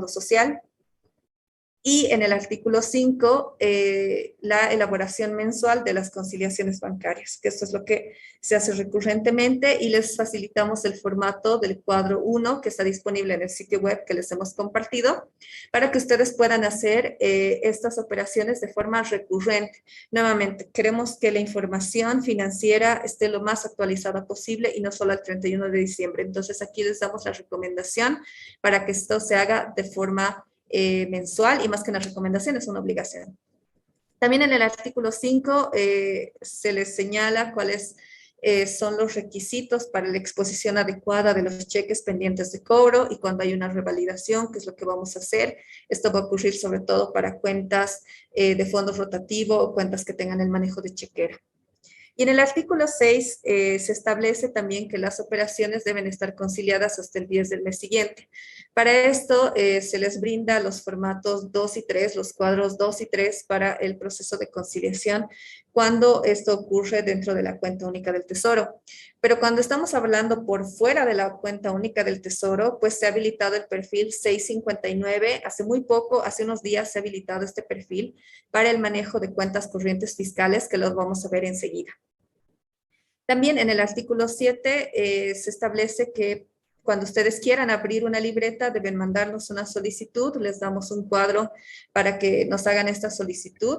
Fondo Social. Y en el artículo 5, la elaboración mensual de las conciliaciones bancarias, que esto es lo que se hace recurrentemente y les facilitamos el formato del cuadro 1 que está disponible en el sitio web que les hemos compartido para que ustedes puedan hacer estas operaciones de forma recurrente. Nuevamente, queremos que la información financiera esté lo más actualizada posible y no solo al 31 de diciembre. Entonces, aquí les damos la recomendación para que esto se haga de forma mensual y más que una recomendación es una obligación. También en el artículo 5 se les señala cuáles son los requisitos para la exposición adecuada de los cheques pendientes de cobro y cuando hay una revalidación, qué es lo que vamos a hacer. Esto va a ocurrir sobre todo para cuentas de fondos rotativo o cuentas que tengan el manejo de chequera. Y en el artículo 6 se establece también que las operaciones deben estar conciliadas hasta el 10 del mes siguiente. Para esto se les brinda los formatos 2 y 3, los cuadros 2 y 3 para el proceso de conciliación cuando esto ocurre dentro de la cuenta única del Tesoro. Pero cuando estamos hablando por fuera de la cuenta única del Tesoro, pues se ha habilitado el perfil 659. Hace muy poco, hace unos días se ha habilitado este perfil para el manejo de cuentas corrientes fiscales que los vamos a ver enseguida. También en el artículo 7 se establece que cuando ustedes quieran abrir una libreta deben mandarnos una solicitud, les damos un cuadro para que nos hagan esta solicitud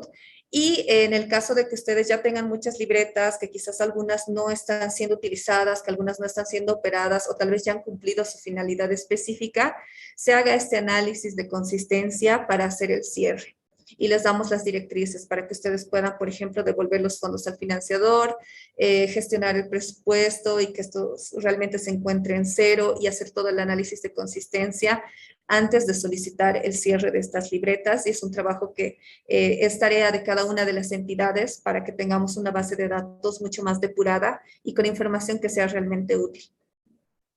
y en el caso de que ustedes ya tengan muchas libretas, que quizás algunas no están siendo utilizadas, que algunas no están siendo operadas o tal vez ya han cumplido su finalidad específica, se haga este análisis de consistencia para hacer el cierre. Y les damos las directrices para que ustedes puedan, por ejemplo, devolver los fondos al financiador, gestionar el presupuesto y que esto realmente se encuentre en cero y hacer todo el análisis de consistencia antes de solicitar el cierre de estas libretas. Y es un trabajo que es tarea de cada una de las entidades para que tengamos una base de datos mucho más depurada y con información que sea realmente útil.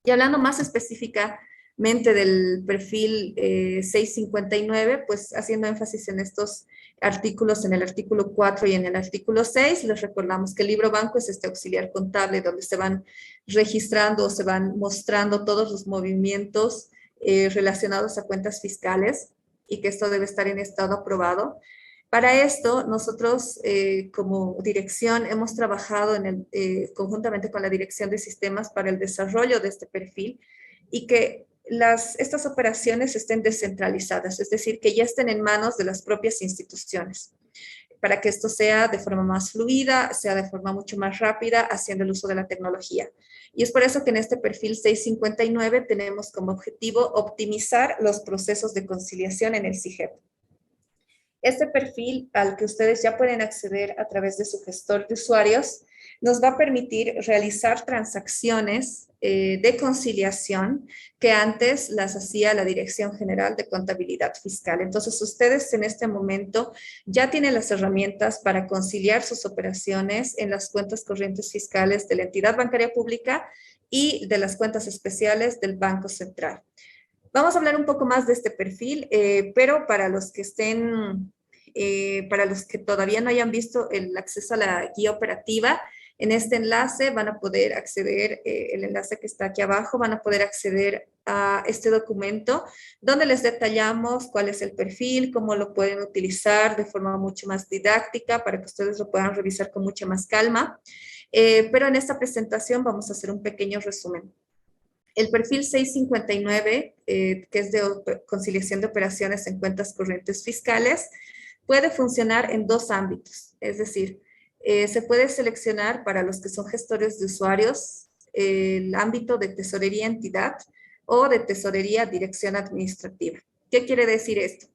Y hablando más específicamente del perfil 659, pues haciendo énfasis en estos artículos, en el artículo 4 y en el artículo 6, les recordamos que el libro banco es este auxiliar contable donde se van registrando o se van mostrando todos los movimientos relacionados a cuentas fiscales y que esto debe estar en estado aprobado. Para esto, nosotros como dirección hemos trabajado conjuntamente con la Dirección de Sistemas para el desarrollo de este perfil y que estas operaciones estén descentralizadas, es decir, que ya estén en manos de las propias instituciones, para que esto sea de forma más fluida, sea de forma mucho más rápida, haciendo el uso de la tecnología. Y es por eso que en este perfil 659 tenemos como objetivo optimizar los procesos de conciliación en el SIGEP. Este perfil al que ustedes ya pueden acceder a través de su gestor de usuarios nos va a permitir realizar transacciones de conciliación que antes las hacía la Dirección General de Contabilidad Fiscal. Entonces, ustedes en este momento ya tienen las herramientas para conciliar sus operaciones en las cuentas corrientes fiscales de la entidad bancaria pública y de las cuentas especiales del Banco Central. Vamos a hablar un poco más de este perfil, pero para los que para los que todavía no hayan visto el acceso a la guía operativa, en este enlace van a poder acceder, el enlace que está aquí abajo, van a poder acceder a este documento donde les detallamos cuál es el perfil, cómo lo pueden utilizar de forma mucho más didáctica para que ustedes lo puedan revisar con mucha más calma. Pero en esta presentación vamos a hacer un pequeño resumen. El perfil 659, que es de conciliación de operaciones en cuentas corrientes fiscales, puede funcionar en dos ámbitos. Es decir, se puede seleccionar para los que son gestores de usuarios el ámbito de tesorería entidad o de tesorería dirección administrativa. ¿Qué quiere decir esto?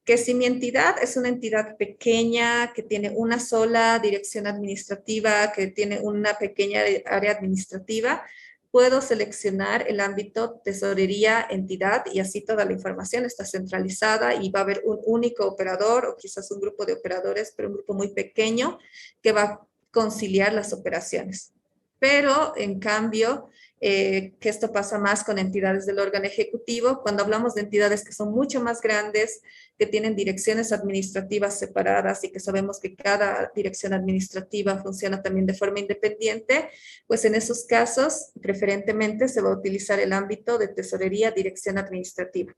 Que si mi entidad es una entidad pequeña, que tiene una sola dirección administrativa, que tiene una pequeña área administrativa, puedo seleccionar el ámbito tesorería, entidad y así toda la información está centralizada y va a haber un único operador o quizás un grupo de operadores, pero un grupo muy pequeño que va a conciliar las operaciones. Pero en cambio, que esto pasa más con entidades del órgano ejecutivo, cuando hablamos de entidades que son mucho más grandes, que tienen direcciones administrativas separadas y que sabemos que cada dirección administrativa funciona también de forma independiente, pues en esos casos, preferentemente, se va a utilizar el ámbito de tesorería, dirección administrativa.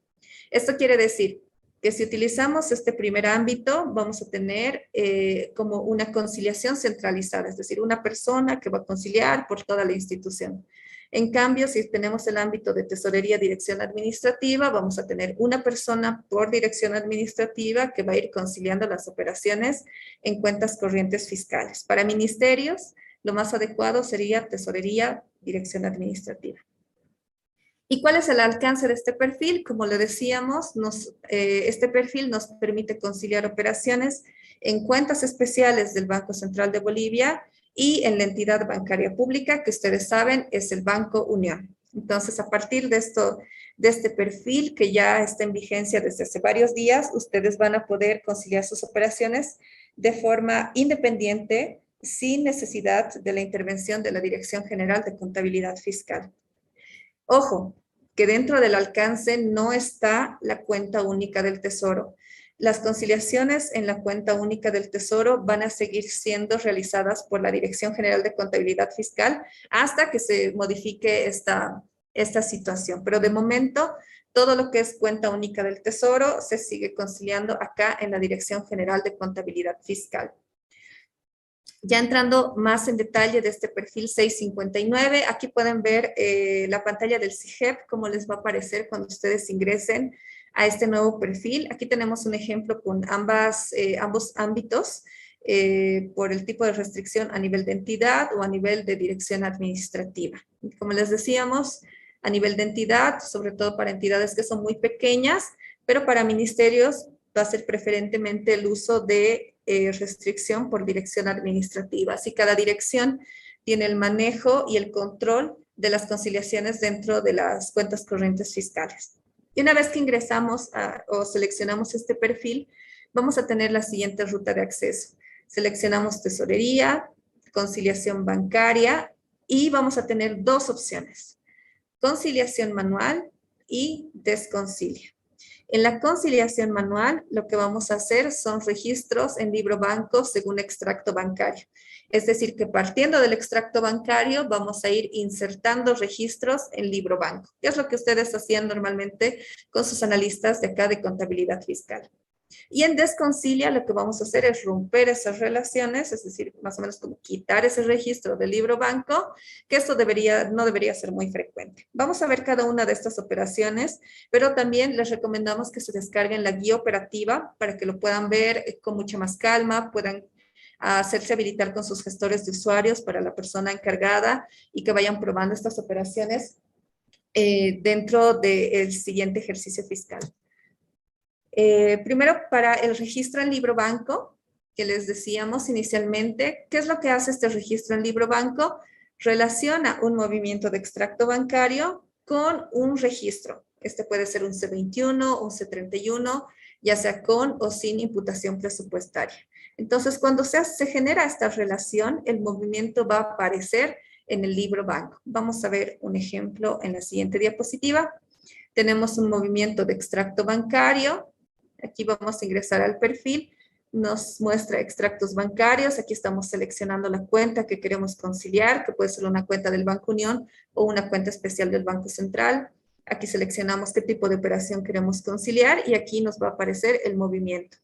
Esto quiere decir que si utilizamos este primer ámbito, vamos a tener como una conciliación centralizada, es decir, una persona que va a conciliar por toda la institución. En cambio, si tenemos el ámbito de tesorería, dirección administrativa, vamos a tener una persona por dirección administrativa que va a ir conciliando las operaciones en cuentas corrientes fiscales. Para ministerios, lo más adecuado sería tesorería, dirección administrativa. ¿Y cuál es el alcance de este perfil? Como le decíamos, este perfil nos permite conciliar operaciones en cuentas especiales del Banco Central de Bolivia y en la entidad bancaria pública, que ustedes saben es el Banco Unión. Entonces, a partir de este perfil que ya está en vigencia desde hace varios días, ustedes van a poder conciliar sus operaciones de forma independiente, sin necesidad de la intervención de la Dirección General de Contabilidad Fiscal. Ojo, que dentro del alcance no está la cuenta única del Tesoro. Las conciliaciones en la cuenta única del Tesoro van a seguir siendo realizadas por la Dirección General de Contabilidad Fiscal hasta que se modifique esta situación. Pero de momento, todo lo que es cuenta única del Tesoro se sigue conciliando acá en la Dirección General de Contabilidad Fiscal. Ya entrando más en detalle de este perfil 659, aquí pueden ver la pantalla del CIGEP, cómo les va a aparecer cuando ustedes ingresen a este nuevo perfil. Aquí tenemos un ejemplo con ambos ámbitos por el tipo de restricción a nivel de entidad o a nivel de dirección administrativa. Como les decíamos, a nivel de entidad, sobre todo para entidades que son muy pequeñas, pero para ministerios va a ser preferentemente el uso de restricción por dirección administrativa. Así cada dirección tiene el manejo y el control de las conciliaciones dentro de las cuentas corrientes fiscales. Y una vez que ingresamos o seleccionamos este perfil, vamos a tener la siguiente ruta de acceso. Seleccionamos tesorería, conciliación bancaria y vamos a tener dos opciones: conciliación manual y desconcilia. En la conciliación manual, lo que vamos a hacer son registros en libro banco según extracto bancario. Es decir, que partiendo del extracto bancario, vamos a ir insertando registros en libro banco, que es lo que ustedes hacían normalmente con sus analistas de acá de contabilidad fiscal. Y en desconcilia lo que vamos a hacer es romper esas relaciones, es decir, más o menos como quitar ese registro del libro banco, que esto no debería ser muy frecuente. Vamos a ver cada una de estas operaciones, pero también les recomendamos que se descarguen la guía operativa para que lo puedan ver con mucha más calma, puedan hacerse habilitar con sus gestores de usuarios para la persona encargada y que vayan probando estas operaciones dentro del siguiente ejercicio fiscal. Primero, para el registro en libro banco, que les decíamos inicialmente, ¿qué es lo que hace este registro en libro banco? Relaciona un movimiento de extracto bancario con un registro. Este puede ser un C21, un C31, ya sea con o sin imputación presupuestaria. Entonces, cuando se genera esta relación, el movimiento va a aparecer en el libro banco. Vamos a ver un ejemplo en la siguiente diapositiva. Tenemos un movimiento de extracto bancario. Aquí vamos a ingresar al perfil, nos muestra extractos bancarios, aquí estamos seleccionando la cuenta que queremos conciliar, que puede ser una cuenta del Banco Unión o una cuenta especial del Banco Central. Aquí seleccionamos qué tipo de operación queremos conciliar y aquí nos va a aparecer el movimiento.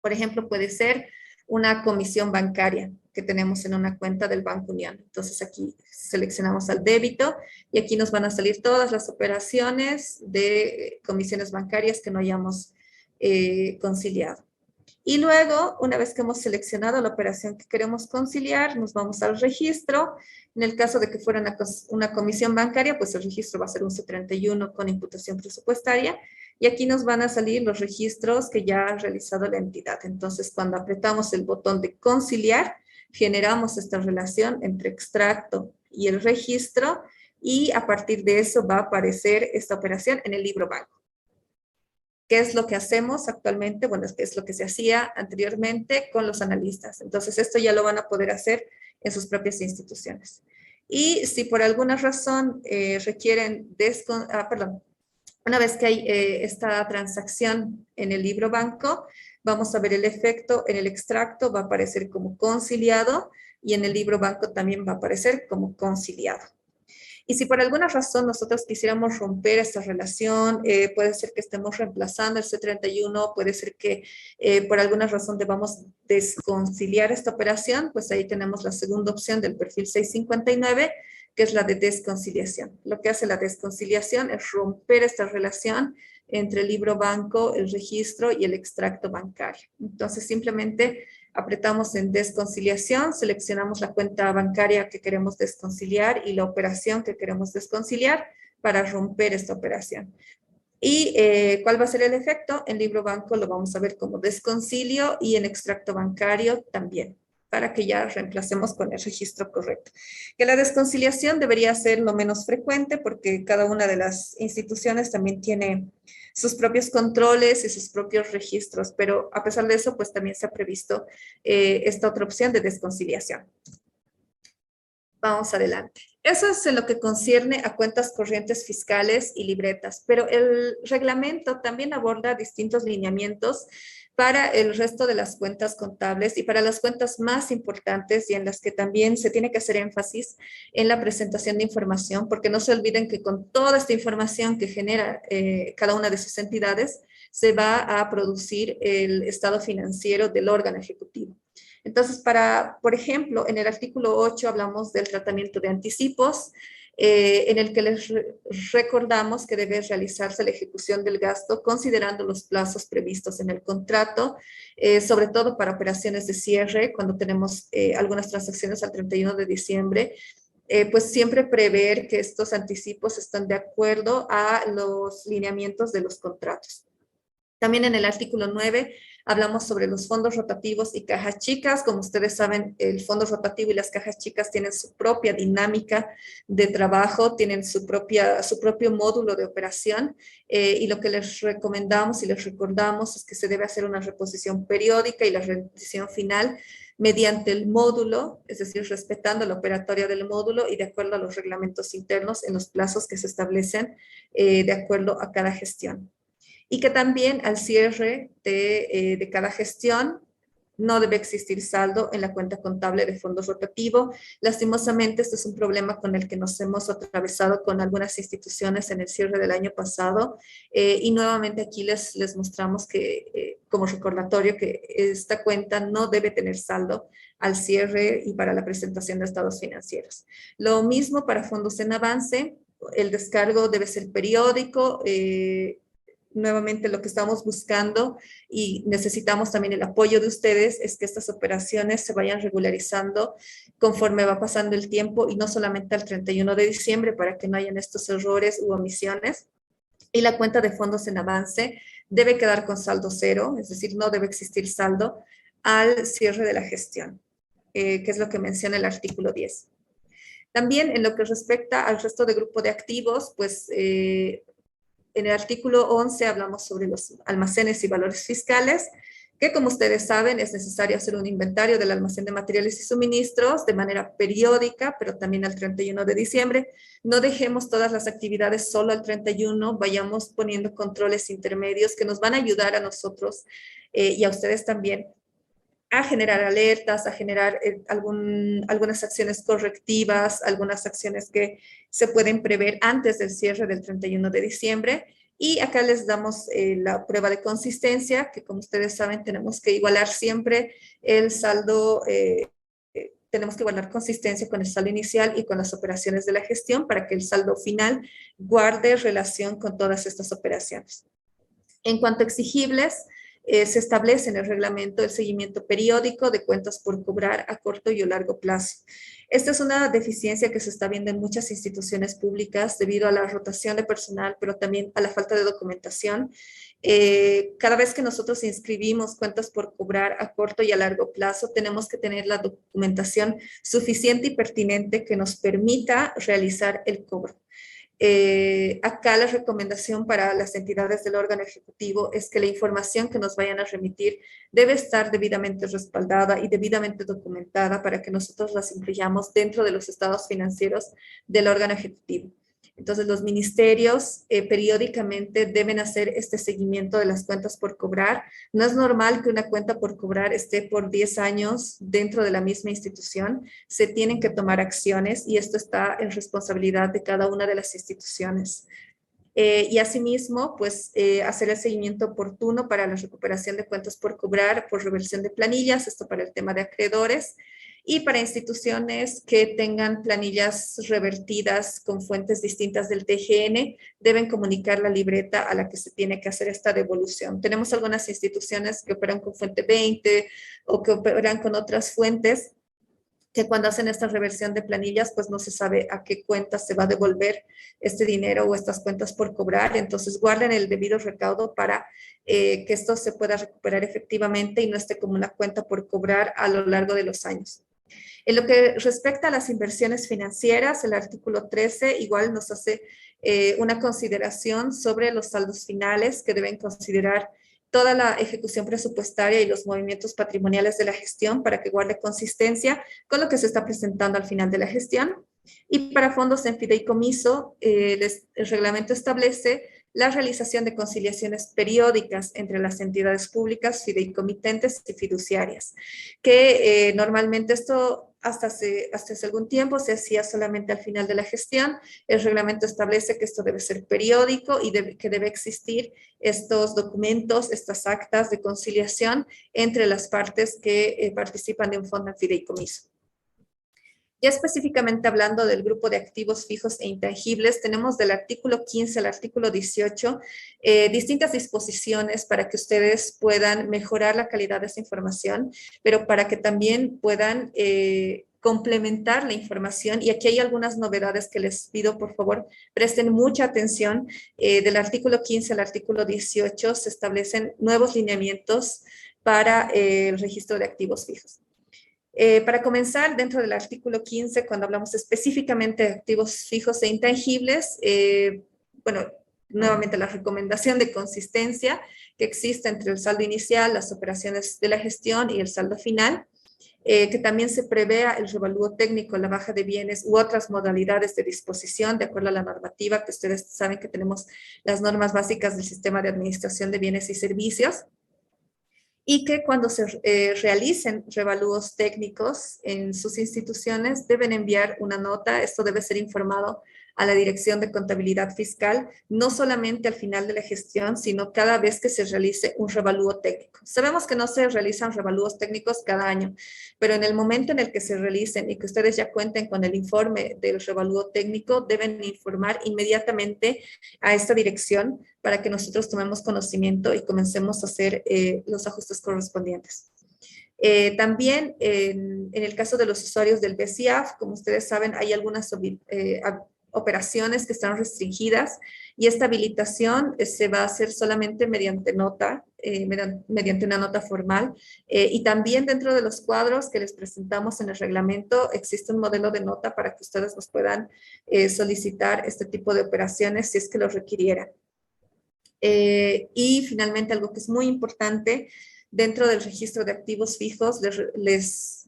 Por ejemplo, puede ser una comisión bancaria que tenemos en una cuenta del Banco Unión. Entonces aquí seleccionamos al débito y aquí nos van a salir todas las operaciones de comisiones bancarias que no hayamos conciliado. Y luego, una vez que hemos seleccionado la operación que queremos conciliar, nos vamos al registro. En el caso de que fuera una comisión bancaria, pues el registro va a ser un C31 con imputación presupuestaria. Y aquí nos van a salir los registros que ya ha realizado la entidad. Entonces, cuando apretamos el botón de conciliar, generamos esta relación entre extracto y el registro y a partir de eso va a aparecer esta operación en el libro banco. ¿Qué es lo que hacemos actualmente? Bueno, es lo que se hacía anteriormente con los analistas. Entonces, esto ya lo van a poder hacer en sus propias instituciones. Y si por alguna razón requieren, una vez que hay esta transacción en el libro banco, vamos a ver el efecto en el extracto, va a aparecer como conciliado y en el libro banco también va a aparecer como conciliado. Y si por alguna razón nosotros quisiéramos romper esta relación, puede ser que estemos reemplazando el C31, puede ser que por alguna razón debamos desconciliar esta operación, pues ahí tenemos la segunda opción del perfil 659, que es la de desconciliación. Lo que hace la desconciliación es romper esta relación entre el libro banco, el registro y el extracto bancario. Entonces, simplemente apretamos en desconciliación, seleccionamos la cuenta bancaria que queremos desconciliar y la operación que queremos desconciliar para romper esta operación. ¿Y cuál va a ser el efecto? En libro banco lo vamos a ver como desconcilio y en extracto bancario también, para que ya reemplacemos con el registro correcto. Que la desconciliación debería ser lo menos frecuente porque cada una de las instituciones también tiene sus propios controles y sus propios registros, pero a pesar de eso, pues también se ha previsto esta otra opción de desconciliación. Vamos adelante. Eso es en lo que concierne a cuentas corrientes fiscales y libretas, pero el reglamento también aborda distintos lineamientos para el resto de las cuentas contables y para las cuentas más importantes y en las que también se tiene que hacer énfasis en la presentación de información, porque no se olviden que con toda esta información que genera cada una de sus entidades, se va a producir el estado financiero del órgano ejecutivo. Entonces, por ejemplo, en el artículo 8 hablamos del tratamiento de anticipos, en el que les recordamos que debe realizarse la ejecución del gasto considerando los plazos previstos en el contrato, sobre todo para operaciones de cierre, cuando tenemos algunas transacciones al 31 de diciembre, pues siempre prever que estos anticipos están de acuerdo a los lineamientos de los contratos. También en el artículo 9 hablamos sobre los fondos rotativos y cajas chicas. Como ustedes saben, el fondo rotativo y las cajas chicas tienen su propia dinámica de trabajo, tienen su propio módulo de operación y lo que les recomendamos y les recordamos es que se debe hacer una reposición periódica y la reposición final mediante el módulo, es decir, respetando la operatoria del módulo y de acuerdo a los reglamentos internos en los plazos que se establecen de acuerdo a cada gestión. Y que también al cierre de cada gestión no debe existir saldo en la cuenta contable de fondos rotativo. Lastimosamente, este es un problema con el que nos hemos atravesado con algunas instituciones en el cierre del año pasado y nuevamente aquí les mostramos que como recordatorio que esta cuenta no debe tener saldo al cierre y para la presentación de estados financieros. Lo mismo para fondos en avance, el descargo debe ser periódico, nuevamente lo que estamos buscando y necesitamos también el apoyo de ustedes es que estas operaciones se vayan regularizando conforme va pasando el tiempo y no solamente al 31 de diciembre para que no hayan estos errores u omisiones. Y la cuenta de fondos en avance debe quedar con saldo cero, es decir, no debe existir saldo al cierre de la gestión, que es lo que menciona el artículo 10. También en lo que respecta al resto de grupo de activos, pues en el artículo 11 hablamos sobre los almacenes y valores fiscales, que como ustedes saben es necesario hacer un inventario del almacén de materiales y suministros de manera periódica, pero también al 31 de diciembre. No dejemos todas las actividades solo al 31, vayamos poniendo controles intermedios que nos van a ayudar a nosotros y a ustedes también a generar alertas, a generar algunas acciones correctivas, algunas acciones que se pueden prever antes del cierre del 31 de diciembre. Y acá les damos la prueba de consistencia, que como ustedes saben tenemos que igualar siempre el saldo, tenemos que igualar consistencia con el saldo inicial y con las operaciones de la gestión para que el saldo final guarde relación con todas estas operaciones. En cuanto a exigibles, se establece en el reglamento el seguimiento periódico de cuentas por cobrar a corto y a largo plazo. Esta es una deficiencia que se está viendo en muchas instituciones públicas debido a la rotación de personal, pero también a la falta de documentación. Cada vez que nosotros inscribimos cuentas por cobrar a corto y a largo plazo, tenemos que tener la documentación suficiente y pertinente que nos permita realizar el cobro. Acá la recomendación para las entidades del órgano ejecutivo es que la información que nos vayan a remitir debe estar debidamente respaldada y debidamente documentada para que nosotros las incluyamos dentro de los estados financieros del órgano ejecutivo. Entonces, los ministerios periódicamente deben hacer este seguimiento de las cuentas por cobrar. No es normal que una cuenta por cobrar esté por 10 años dentro de la misma institución. Se tienen que tomar acciones y esto está en responsabilidad de cada una de las instituciones. Y asimismo, pues hacer el seguimiento oportuno para la recuperación de cuentas por cobrar, por reversión de planillas, esto para el tema de acreedores, y para instituciones que tengan planillas revertidas con fuentes distintas del TGN, deben comunicar la libreta a la que se tiene que hacer esta devolución. Tenemos algunas instituciones que operan con fuente 20 o que operan con otras fuentes que cuando hacen esta reversión de planillas, pues no se sabe a qué cuenta se va a devolver este dinero o estas cuentas por cobrar. Entonces, guarden el debido recaudo para que esto se pueda recuperar efectivamente y no esté como una cuenta por cobrar a lo largo de los años. En lo que respecta a las inversiones financieras, el artículo 13 igual nos hace una consideración sobre los saldos finales que deben considerar toda la ejecución presupuestaria y los movimientos patrimoniales de la gestión para que guarde consistencia con lo que se está presentando al final de la gestión. Y para fondos en fideicomiso, el reglamento establece la realización de conciliaciones periódicas entre las entidades públicas, fideicomitentes y fiduciarias, que normalmente esto hasta hace algún tiempo se hacía solamente al final de la gestión. El reglamento establece que esto debe ser periódico y que debe existir estos documentos, estas actas de conciliación entre las partes que participan de un fondo en fideicomiso. Ya específicamente hablando del grupo de activos fijos e intangibles, tenemos del artículo 15 al artículo 18 distintas disposiciones para que ustedes puedan mejorar la calidad de esa información, pero para que también puedan complementar la información. Y aquí hay algunas novedades que les pido, por favor, presten mucha atención. Del artículo 15 al artículo 18 se establecen nuevos lineamientos para el registro de activos fijos. Para comenzar, dentro del artículo 15, cuando hablamos específicamente de activos fijos e intangibles, bueno, nuevamente la recomendación de consistencia que existe entre el saldo inicial, las operaciones de la gestión y el saldo final, que también se prevea el revalúo técnico, la baja de bienes u otras modalidades de disposición de acuerdo a la normativa, que ustedes saben que tenemos las normas básicas del sistema de administración de bienes y servicios, y que cuando se realicen revalúos técnicos en sus instituciones deben enviar una nota. Esto debe ser informado a la Dirección de Contabilidad Fiscal, no solamente al final de la gestión, sino cada vez que se realice un revalúo técnico. Sabemos que no se realizan revalúos técnicos cada año, pero en el momento en el que se realicen y que ustedes ya cuenten con el informe del revalúo técnico, deben informar inmediatamente a esta dirección para que nosotros tomemos conocimiento y comencemos a hacer los ajustes correspondientes. También en el caso de los usuarios del BCIAF, como ustedes saben, hay algunas operaciones que están restringidas y esta habilitación se va a hacer solamente mediante nota, mediante una nota formal. Y también dentro de los cuadros que les presentamos en el reglamento existe un modelo de nota para que ustedes nos puedan solicitar este tipo de operaciones si es que lo requirieran. Y finalmente, algo que es muy importante, dentro del registro de activos fijos se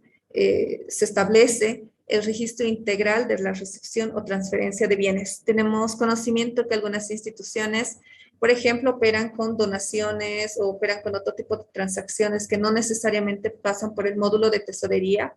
establece el registro integral de la recepción o transferencia de bienes. Tenemos conocimiento que algunas instituciones, por ejemplo, operan con donaciones o operan con otro tipo de transacciones que no necesariamente pasan por el módulo de tesorería.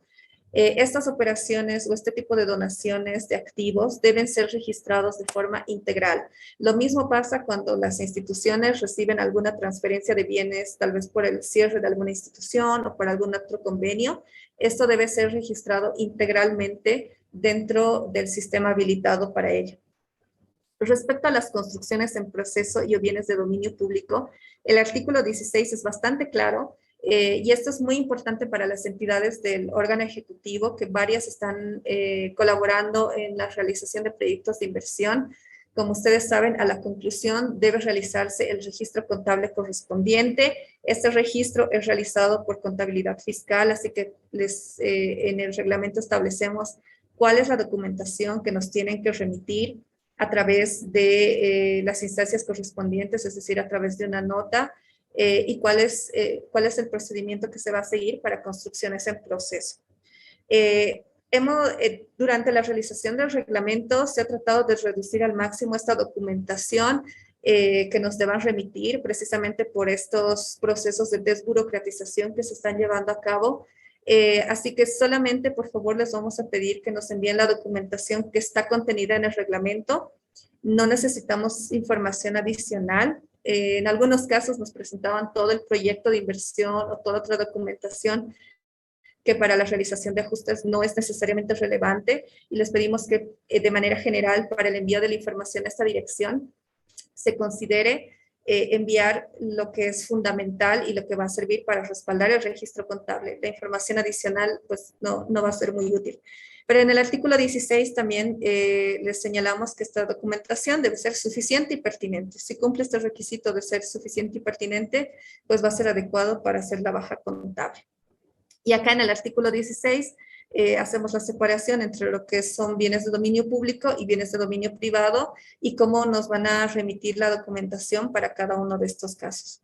Estas operaciones o este tipo de donaciones de activos deben ser registrados de forma integral. Lo mismo pasa cuando las instituciones reciben alguna transferencia de bienes, tal vez por el cierre de alguna institución o por algún otro convenio. Esto debe ser registrado integralmente dentro del sistema habilitado para ello. Respecto a las construcciones en proceso y o bienes de dominio público, el artículo 16 es bastante claro. Y esto es muy importante para las entidades del órgano ejecutivo, que varias están colaborando en la realización de proyectos de inversión. Como ustedes saben, a la conclusión debe realizarse el registro contable correspondiente. Este registro es realizado por contabilidad fiscal, así que en el reglamento establecemos cuál es la documentación que nos tienen que remitir a través de las instancias correspondientes, es decir, a través de una nota, y cuál es el procedimiento que se va a seguir para construcciones en proceso. Durante la realización del reglamento se ha tratado de reducir al máximo esta documentación que nos deban remitir precisamente por estos procesos de desburocratización que se están llevando a cabo. Así que solamente, por favor, les vamos a pedir que nos envíen la documentación que está contenida en el reglamento. No necesitamos información adicional. En algunos casos nos presentaban todo el proyecto de inversión o toda otra documentación que para la realización de ajustes no es necesariamente relevante, y les pedimos que de manera general para el envío de la información a esta dirección se considere enviar lo que es fundamental y lo que va a servir para respaldar el registro contable. La información adicional pues no va a ser muy útil. Pero en el artículo 16 también les señalamos que esta documentación debe ser suficiente y pertinente. Si cumple este requisito de ser suficiente y pertinente, pues va a ser adecuado para hacer la baja contable. Y acá en el artículo 16 hacemos la separación entre lo que son bienes de dominio público y bienes de dominio privado y cómo nos van a remitir la documentación para cada uno de estos casos.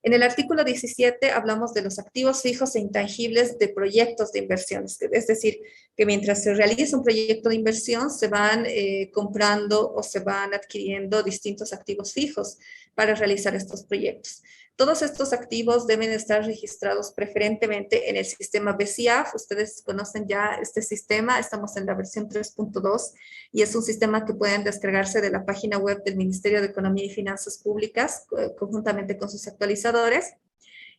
En el artículo 17 hablamos de los activos fijos e intangibles de proyectos de inversiones, es decir, que mientras se realiza un proyecto de inversión se van comprando o se van adquiriendo distintos activos fijos para realizar estos proyectos. Todos estos activos deben estar registrados preferentemente en el sistema BCIAF. Ustedes conocen ya este sistema, estamos en la versión 3.2 y es un sistema que pueden descargarse de la página web del Ministerio de Economía y Finanzas Públicas conjuntamente con sus actualizadores.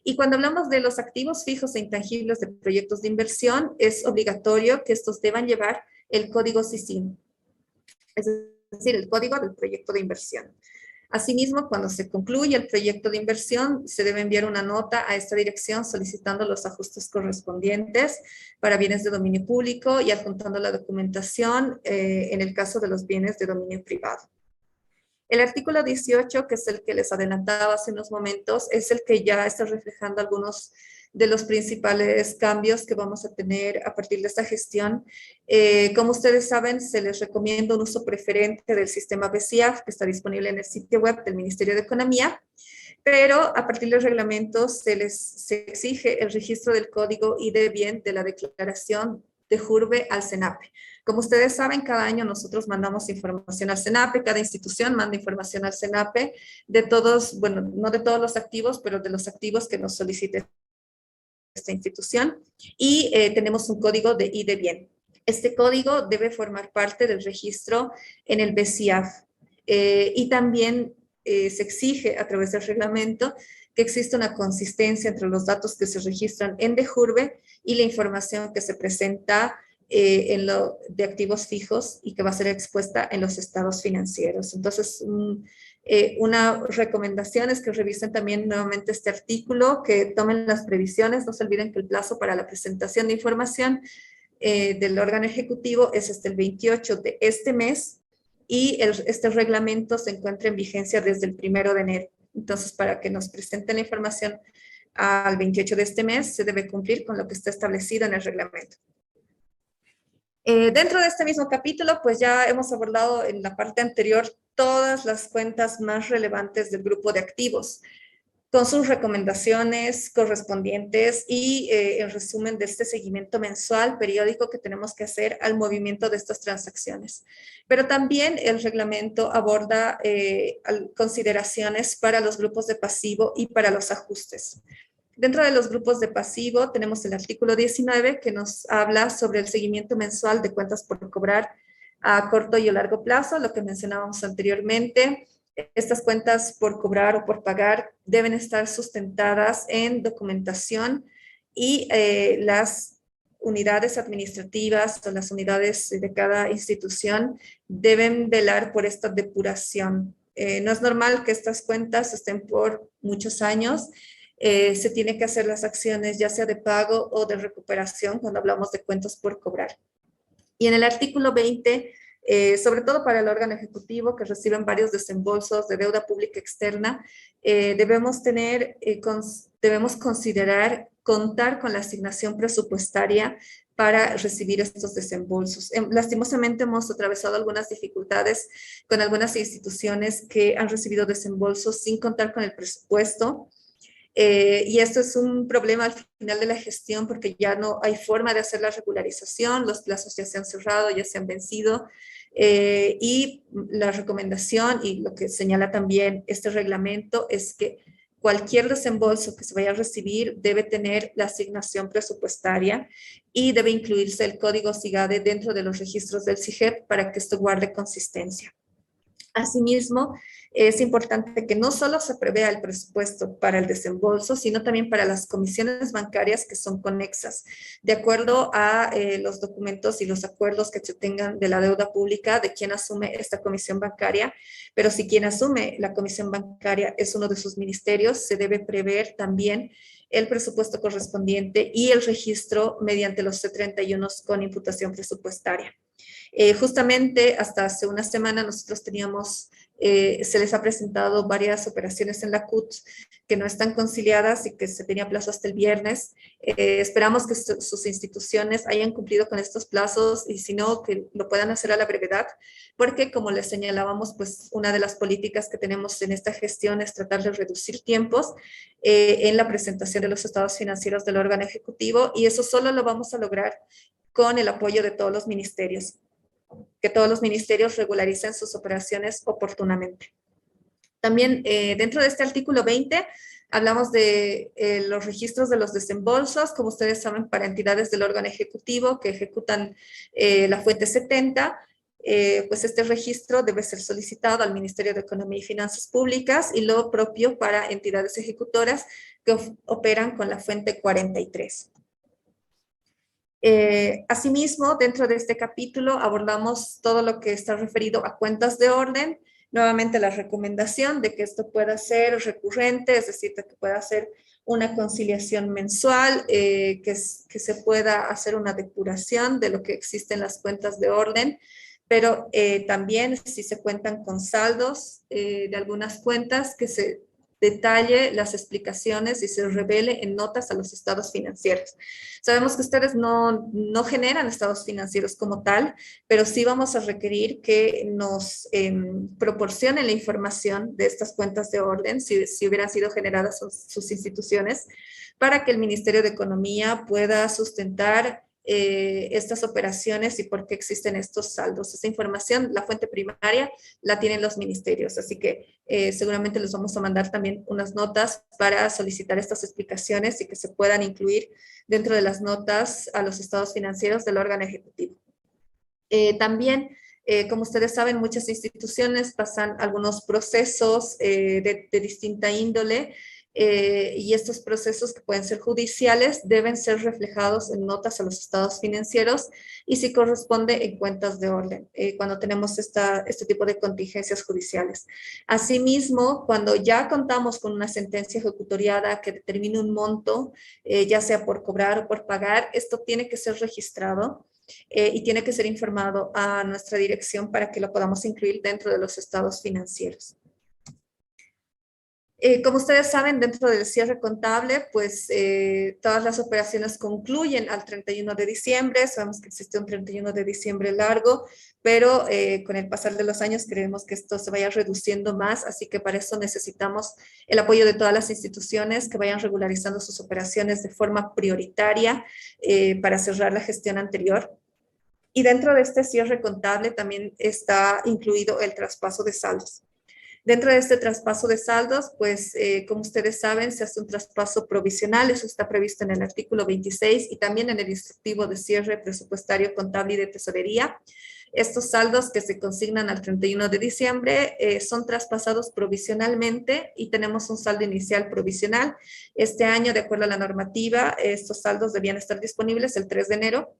Y cuando hablamos de los activos fijos e intangibles de proyectos de inversión, es obligatorio que estos deban llevar el código SISIN, es decir, el código del proyecto de inversión. Asimismo, cuando se concluye el proyecto de inversión, se debe enviar una nota a esta dirección solicitando los ajustes correspondientes para bienes de dominio público y adjuntando la documentación en el caso de los bienes de dominio privado. El artículo 18, que es el que les adelantaba hace unos momentos, es el que ya está reflejando algunos de los principales cambios que vamos a tener a partir de esta gestión. Como ustedes saben, se les recomienda un uso preferente del sistema BCIAF, que está disponible en el sitio web del Ministerio de Economía, pero a partir del reglamento se exige el registro del código y de bien de la declaración de JURBE al SENAPE. Como ustedes saben, cada año nosotros mandamos información al SENAPE, cada institución manda información al SENAPE de todos, bueno, no de todos los activos, pero de los activos que nos solicite esta institución, y tenemos un código de I de bien. Este código debe formar parte del registro en el BCIAF y también se exige a través del reglamento que exista una consistencia entre los datos que se registran en DEJURBE y la información que se presenta en lo de activos fijos y que va a ser expuesta en los estados financieros. Entonces, una recomendación es que revisen también nuevamente este artículo, que tomen las previsiones. No se olviden que el plazo para la presentación de información del órgano ejecutivo es hasta el 28 de este mes y este reglamento se encuentra en vigencia desde el 1 de enero. Entonces, para que nos presenten la información al 28 de este mes, se debe cumplir con lo que está establecido en el reglamento. Dentro de este mismo capítulo, pues ya hemos abordado en la parte anterior todas las cuentas más relevantes del grupo de activos, con sus recomendaciones correspondientes y el resumen de este seguimiento mensual, periódico que tenemos que hacer al movimiento de estas transacciones. Pero también el reglamento aborda consideraciones para los grupos de pasivo y para los ajustes. Dentro de los grupos de pasivo tenemos el artículo 19 que nos habla sobre el seguimiento mensual de cuentas por cobrar a corto y a largo plazo, lo que mencionábamos anteriormente. Estas cuentas por cobrar o por pagar deben estar sustentadas en documentación y las unidades administrativas o las unidades de cada institución deben velar por esta depuración. No es normal que estas cuentas estén por muchos años. Se tiene que hacer las acciones ya sea de pago o de recuperación cuando hablamos de cuentas por cobrar. Y en el artículo 20, sobre todo para el órgano ejecutivo que reciben varios desembolsos de deuda pública externa, debemos considerar contar con la asignación presupuestaria para recibir estos desembolsos. Lastimosamente hemos atravesado algunas dificultades con algunas instituciones que han recibido desembolsos sin contar con el presupuesto. Y esto es un problema al final de la gestión porque ya no hay forma de hacer la regularización, los plazos ya se han cerrado, ya se han vencido. Y la recomendación y lo que señala también este reglamento es que cualquier desembolso que se vaya a recibir debe tener la asignación presupuestaria y debe incluirse el código SIGADE dentro de los registros del SIGEP para que esto guarde consistencia. Asimismo, es importante que no solo se prevea el presupuesto para el desembolso, sino también para las comisiones bancarias que son conexas, de acuerdo a los documentos y los acuerdos que se tengan de la deuda pública de quien asume esta comisión bancaria, pero si quien asume la comisión bancaria es uno de sus ministerios, se debe prever también el presupuesto correspondiente y el registro mediante los C31 con imputación presupuestaria. Justamente hasta hace una semana nosotros teníamos, se les ha presentado varias operaciones en la CUT que no están conciliadas y que se tenía plazo hasta el viernes. Esperamos que sus instituciones hayan cumplido con estos plazos y si no, que lo puedan hacer a la brevedad, porque como les señalábamos, pues una de las políticas que tenemos en esta gestión es tratar de reducir tiempos en la presentación de los estados financieros del órgano ejecutivo y eso solo lo vamos a lograr con el apoyo de todos los ministerios, que todos los ministerios regularicen sus operaciones oportunamente. También dentro de este artículo 20 hablamos de los registros de los desembolsos, como ustedes saben, para entidades del órgano ejecutivo que ejecutan la fuente 70, pues este registro debe ser solicitado al Ministerio de Economía y Finanzas Públicas y lo propio para entidades ejecutoras que operan con la fuente 43. Asimismo, dentro de este capítulo abordamos todo lo que está referido a cuentas de orden. Nuevamente la recomendación de que esto pueda ser recurrente, es decir, de que pueda ser una conciliación mensual, que se pueda hacer una depuración de lo que existe en las cuentas de orden, pero también si se cuentan con saldos de algunas cuentas, que se detalle las explicaciones y se revele en notas a los estados financieros. Sabemos que ustedes no generan estados financieros como tal, pero sí vamos a requerir que nos proporcionen la información de estas cuentas de orden, si hubieran sido generadas sus instituciones, para que el Ministerio de Economía pueda sustentar estas operaciones y por qué existen estos saldos. Esta información, la fuente primaria, la tienen los ministerios, así que seguramente les vamos a mandar también unas notas para solicitar estas explicaciones y que se puedan incluir dentro de las notas a los estados financieros del órgano ejecutivo. También, como ustedes saben, muchas instituciones pasan algunos procesos de distinta índole, y estos procesos que pueden ser judiciales deben ser reflejados en notas a los estados financieros y si corresponde en cuentas de orden, cuando tenemos este tipo de contingencias judiciales. Asimismo, cuando ya contamos con una sentencia ejecutoriada que determine un monto, ya sea por cobrar o por pagar, esto tiene que ser registrado y tiene que ser informado a nuestra dirección para que lo podamos incluir dentro de los estados financieros. Como ustedes saben, dentro del cierre contable, pues todas las operaciones concluyen al 31 de diciembre. Sabemos que existe un 31 de diciembre largo, pero con el pasar de los años creemos que esto se vaya reduciendo más, así que para eso necesitamos el apoyo de todas las instituciones que vayan regularizando sus operaciones de forma prioritaria para cerrar la gestión anterior. Y dentro de este cierre contable también está incluido el traspaso de saldos. Dentro de este traspaso de saldos, pues como ustedes saben, se hace un traspaso provisional, eso está previsto en el artículo 26 y también en el instructivo de cierre presupuestario, contable y de tesorería. Estos saldos que se consignan al 31 de diciembre son traspasados provisionalmente y tenemos un saldo inicial provisional. Este año, de acuerdo a la normativa, estos saldos debían estar disponibles el 3 de enero.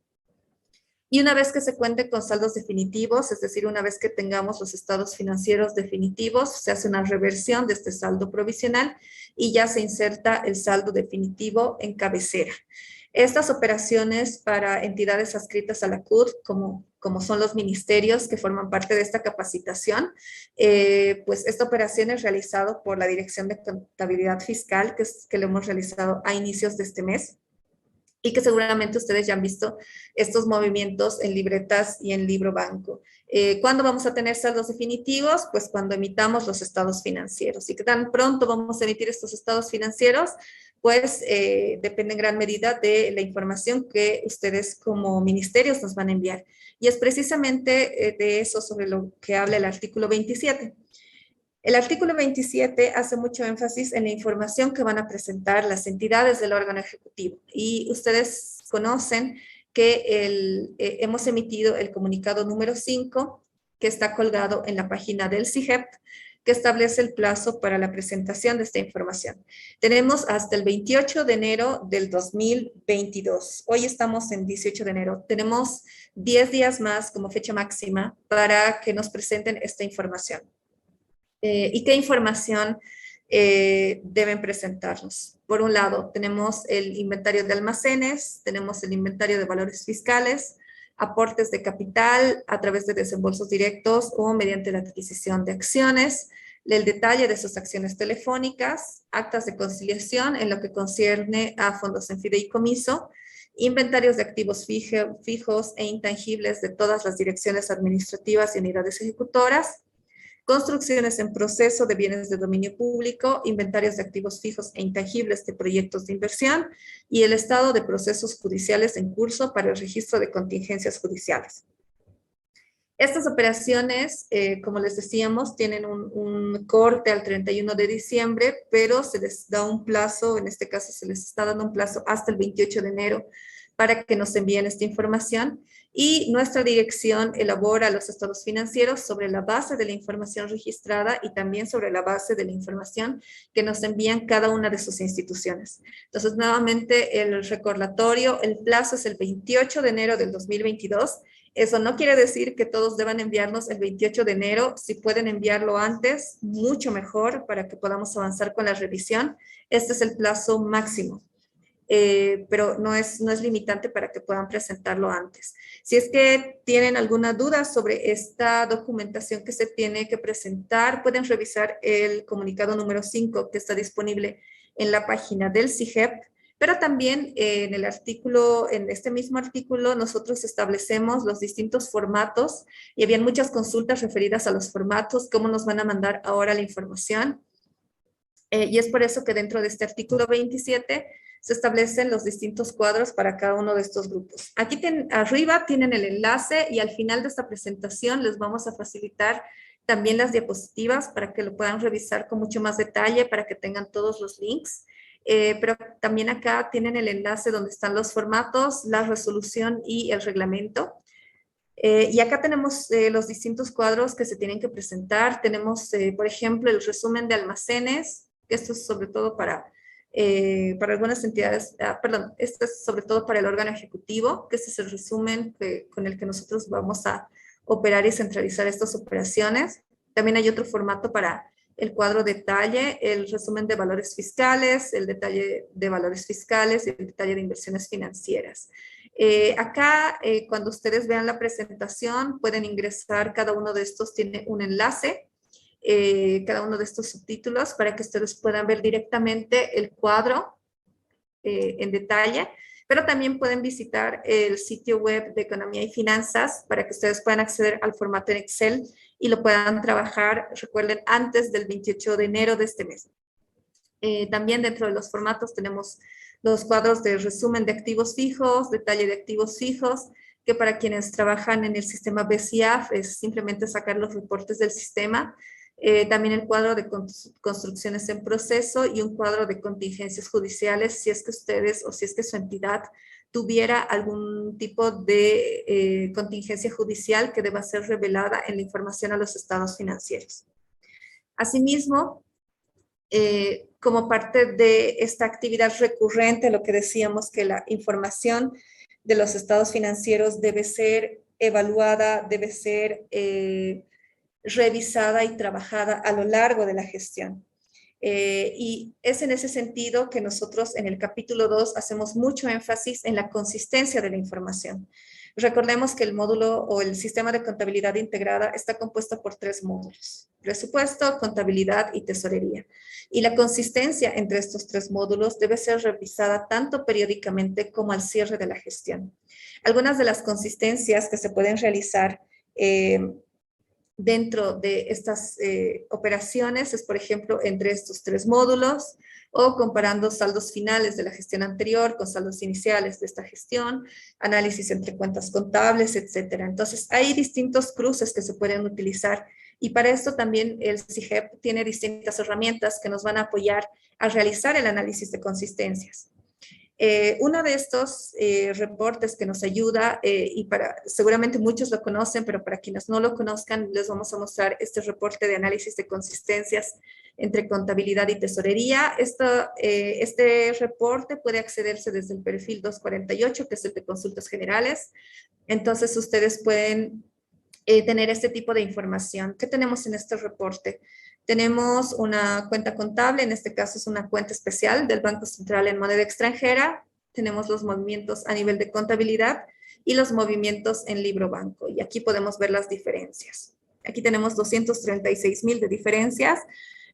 Y una vez que se cuente con saldos definitivos, es decir, una vez que tengamos los estados financieros definitivos, se hace una reversión de este saldo provisional y ya se inserta el saldo definitivo en cabecera. Estas operaciones para entidades adscritas a la CUT, como son los ministerios que forman parte de esta capacitación, pues esta operación es realizada por la Dirección de Contabilidad Fiscal, que lo hemos realizado a inicios de este mes. y que seguramente ustedes ya han visto estos movimientos en libretas y en libro banco. ¿Cuándo vamos a tener saldos definitivos? Pues cuando emitamos los estados financieros. Y que tan pronto vamos a emitir estos estados financieros, pues depende en gran medida de la información que ustedes como ministerios nos van a enviar. Y es precisamente de eso sobre lo que habla el artículo 27. El artículo 27 hace mucho énfasis en la información que van a presentar las entidades del órgano ejecutivo. Y ustedes conocen que hemos emitido el comunicado número 5, que está colgado en la página del CIGEP, que establece el plazo para la presentación de esta información. Tenemos hasta el 28 de enero del 2022. Hoy estamos en 18 de enero. Tenemos 10 días más como fecha máxima para que nos presenten esta información. ¿Y qué información deben presentarnos? Por un lado, tenemos el inventario de almacenes, tenemos el inventario de valores fiscales, aportes de capital a través de desembolsos directos o mediante la adquisición de acciones, el detalle de sus acciones telefónicas, actas de conciliación en lo que concierne a fondos en fideicomiso, inventarios de activos fijos e intangibles de todas las direcciones administrativas y unidades ejecutoras, construcciones en proceso de bienes de dominio público, inventarios de activos fijos e intangibles de proyectos de inversión y el estado de procesos judiciales en curso para el registro de contingencias judiciales. Estas operaciones, como les decíamos, tienen un corte al 31 de diciembre, pero se les da un plazo, en este caso se les está dando un plazo hasta el 28 de enero para que nos envíen esta información. Y nuestra dirección elabora los estados financieros sobre la base de la información registrada y también sobre la base de la información que nos envían cada una de sus instituciones. Entonces, nuevamente, el recordatorio, el plazo es el 28 de enero del 2022. Eso no quiere decir que todos deban enviarnos el 28 de enero. Si pueden enviarlo antes, mucho mejor para que podamos avanzar con la revisión. Este es el plazo máximo. Pero no es limitante para que puedan presentarlo antes. Si es que tienen alguna duda sobre esta documentación que se tiene que presentar, pueden revisar el comunicado número 5 que está disponible en la página del CIGEP, pero también en el artículo, en este mismo artículo, nosotros establecemos los distintos formatos y habían muchas consultas referidas a los formatos, cómo nos van a mandar ahora la información. Y es por eso que dentro de este artículo 27 se establecen los distintos cuadros para cada uno de estos grupos. Aquí arriba tienen el enlace y al final de esta presentación les vamos a facilitar también las diapositivas para que lo puedan revisar con mucho más detalle, para que tengan todos los links. Pero también acá tienen el enlace donde están los formatos, la resolución y el reglamento. Y acá tenemos los distintos cuadros que se tienen que presentar. Tenemos, por ejemplo, el resumen de almacenes, que esto es sobre todo para algunas entidades, perdón, esto es sobre todo para el órgano ejecutivo, que este es el resumen con el que nosotros vamos a operar y centralizar estas operaciones. También hay otro formato para el cuadro detalle, el resumen de valores fiscales, el detalle de valores fiscales y el detalle de inversiones financieras. Acá, cuando ustedes vean la presentación, pueden ingresar, cada uno de estos tiene un enlace, cada uno de estos subtítulos para que ustedes puedan ver directamente el cuadro en detalle, pero también pueden visitar el sitio web de Economía y Finanzas para que ustedes puedan acceder al formato en Excel y lo puedan trabajar, recuerden, antes del 28 de enero de este mes. También dentro de los formatos tenemos los cuadros de resumen de activos fijos, detalle de activos fijos, que para quienes trabajan en el sistema BCIAF es simplemente sacar los reportes del sistema. También el cuadro de construcciones en proceso y un cuadro de contingencias judiciales si es que ustedes o si es que su entidad tuviera algún tipo de contingencia judicial que deba ser revelada en la información a los estados financieros. Asimismo, como parte de esta actividad recurrente, lo que decíamos que la información de los estados financieros debe ser evaluada, debe ser revisada y trabajada a lo largo de la gestión. Y es en ese sentido que nosotros en el capítulo 2 hacemos mucho énfasis en la consistencia de la información. Recordemos que el módulo o el sistema de contabilidad integrada está compuesto por 3 módulos: presupuesto, contabilidad y tesorería. Y la consistencia entre estos 3 módulos debe ser revisada tanto periódicamente como al cierre de la gestión. Algunas de las consistencias que se pueden realizar dentro de estas operaciones es, por ejemplo, entre estos 3 módulos, o comparando saldos finales de la gestión anterior con saldos iniciales de esta gestión, análisis entre cuentas contables, etcétera. Entonces, hay distintos cruces que se pueden utilizar, y para esto también el CIGEP tiene distintas herramientas que nos van a apoyar a realizar el análisis de consistencias. Uno de estos reportes que nos ayuda, seguramente muchos lo conocen, pero para quienes no lo conozcan, les vamos a mostrar este reporte de análisis de consistencias entre contabilidad y tesorería. Este reporte puede accederse desde el perfil 248, que es el de consultas generales. Entonces, ustedes pueden tener este tipo de información. ¿Qué tenemos en este reporte? Tenemos una cuenta contable, en este caso es una cuenta especial del Banco Central en moneda extranjera. Tenemos los movimientos a nivel de contabilidad y los movimientos en libro banco. Y aquí podemos ver las diferencias. Aquí tenemos 236,000 de diferencias.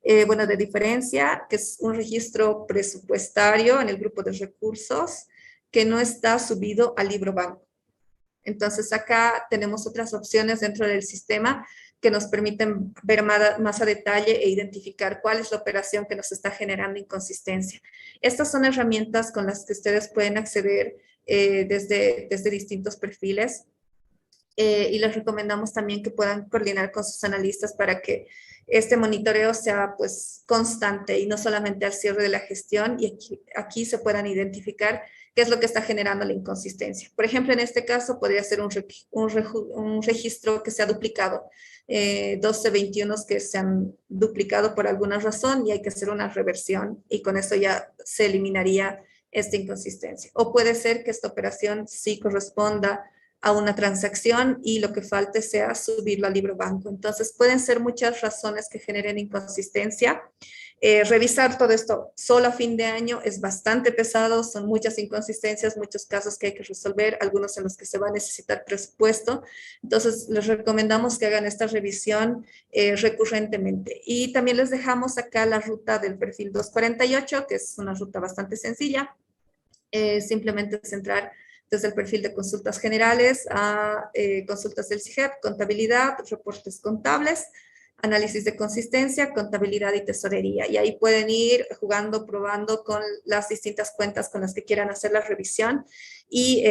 De diferencia, que es un registro presupuestario en el grupo de recursos que no está subido al libro banco. Entonces acá tenemos otras opciones dentro del sistema que nos permiten ver más a detalle e identificar cuál es la operación que nos está generando inconsistencia. Estas son herramientas con las que ustedes pueden acceder desde distintos perfiles, y les recomendamos también que puedan coordinar con sus analistas para que este monitoreo sea pues constante y no solamente al cierre de la gestión, y aquí se puedan identificar qué es lo que está generando la inconsistencia. Por ejemplo, en este caso podría ser un registro que se ha duplicado, 1221 que se han duplicado por alguna razón y hay que hacer una reversión, y con eso ya se eliminaría esta inconsistencia. O puede ser que esta operación sí corresponda a una transacción y lo que falte sea subirlo al libro banco. Entonces, pueden ser muchas razones que generen inconsistencia. Revisar todo esto solo a fin de año es bastante pesado, son muchas inconsistencias, muchos casos que hay que resolver, algunos en los que se va a necesitar presupuesto. Entonces, les recomendamos que hagan esta revisión recurrentemente. Y también les dejamos acá la ruta del perfil 248, que es una ruta bastante sencilla. Simplemente es entrar desde el perfil de consultas generales a consultas del CIGEP, contabilidad, reportes contables, análisis de consistencia, contabilidad y tesorería. Y ahí pueden ir jugando, probando con las distintas cuentas con las que quieran hacer la revisión y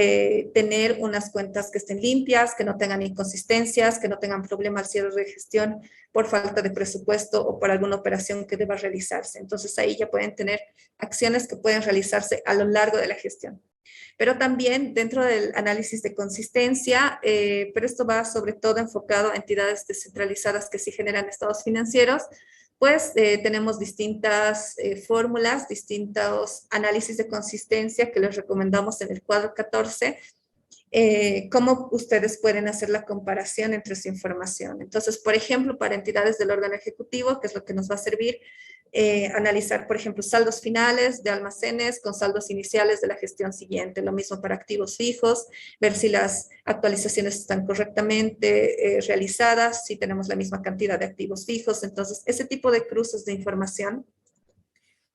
tener unas cuentas que estén limpias, que no tengan inconsistencias, que no tengan problema al cierre de gestión por falta de presupuesto o por alguna operación que deba realizarse. Entonces ahí ya pueden tener acciones que pueden realizarse a lo largo de la gestión. Pero también dentro del análisis de consistencia, pero esto va sobre todo enfocado a entidades descentralizadas que sí generan estados financieros, pues tenemos distintas fórmulas, distintos análisis de consistencia que les recomendamos en el cuadro 14, cómo ustedes pueden hacer la comparación entre su información. Entonces, por ejemplo, para entidades del órgano ejecutivo, que es lo que nos va a servir, analizar, por ejemplo, saldos finales de almacenes con saldos iniciales de la gestión siguiente. Lo mismo para activos fijos, ver si las actualizaciones están correctamente realizadas, si tenemos la misma cantidad de activos fijos. Entonces, ese tipo de cruces de información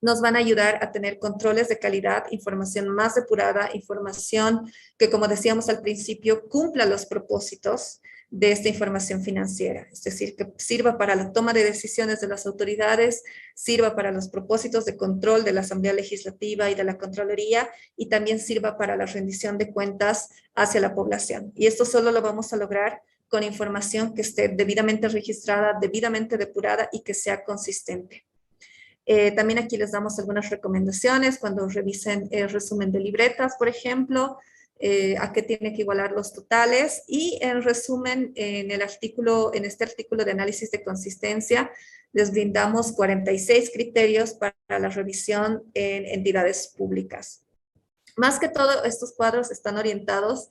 nos van a ayudar a tener controles de calidad, información más depurada, información que, como decíamos al principio, cumpla los propósitos de esta información financiera, es decir, que sirva para la toma de decisiones de las autoridades, sirva para los propósitos de control de la Asamblea Legislativa y de la Contraloría, y también sirva para la rendición de cuentas hacia la población. Y esto solo lo vamos a lograr con información que esté debidamente registrada, debidamente depurada y que sea consistente. También aquí les damos algunas recomendaciones cuando revisen el resumen de libretas, por ejemplo, a qué tiene que igualar los totales, y en resumen, en este artículo de análisis de consistencia, les brindamos 46 criterios para la revisión en entidades públicas. Más que todo, estos cuadros están orientados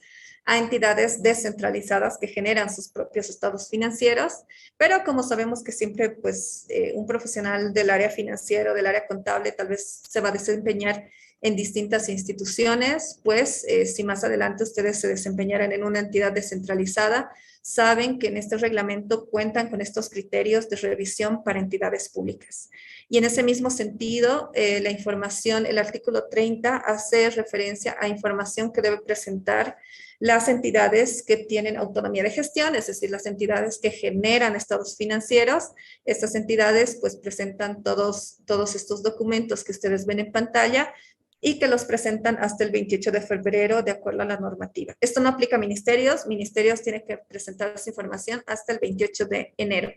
a entidades descentralizadas que generan sus propios estados financieros, pero como sabemos que siempre pues un profesional del área financiero, del área contable, tal vez se va a desempeñar en distintas instituciones, pues si más adelante ustedes se desempeñaran en una entidad descentralizada, saben que en este reglamento cuentan con estos criterios de revisión para entidades públicas. Y en ese mismo sentido, la información, el artículo 30 hace referencia a información que debe presentar las entidades que tienen autonomía de gestión, es decir, las entidades que generan estados financieros. Estas entidades pues presentan todos estos documentos que ustedes ven en pantalla y que los presentan hasta el 28 de febrero de acuerdo a la normativa. Esto no aplica a ministerios, ministerios tienen que presentar esa información hasta el 28 de enero.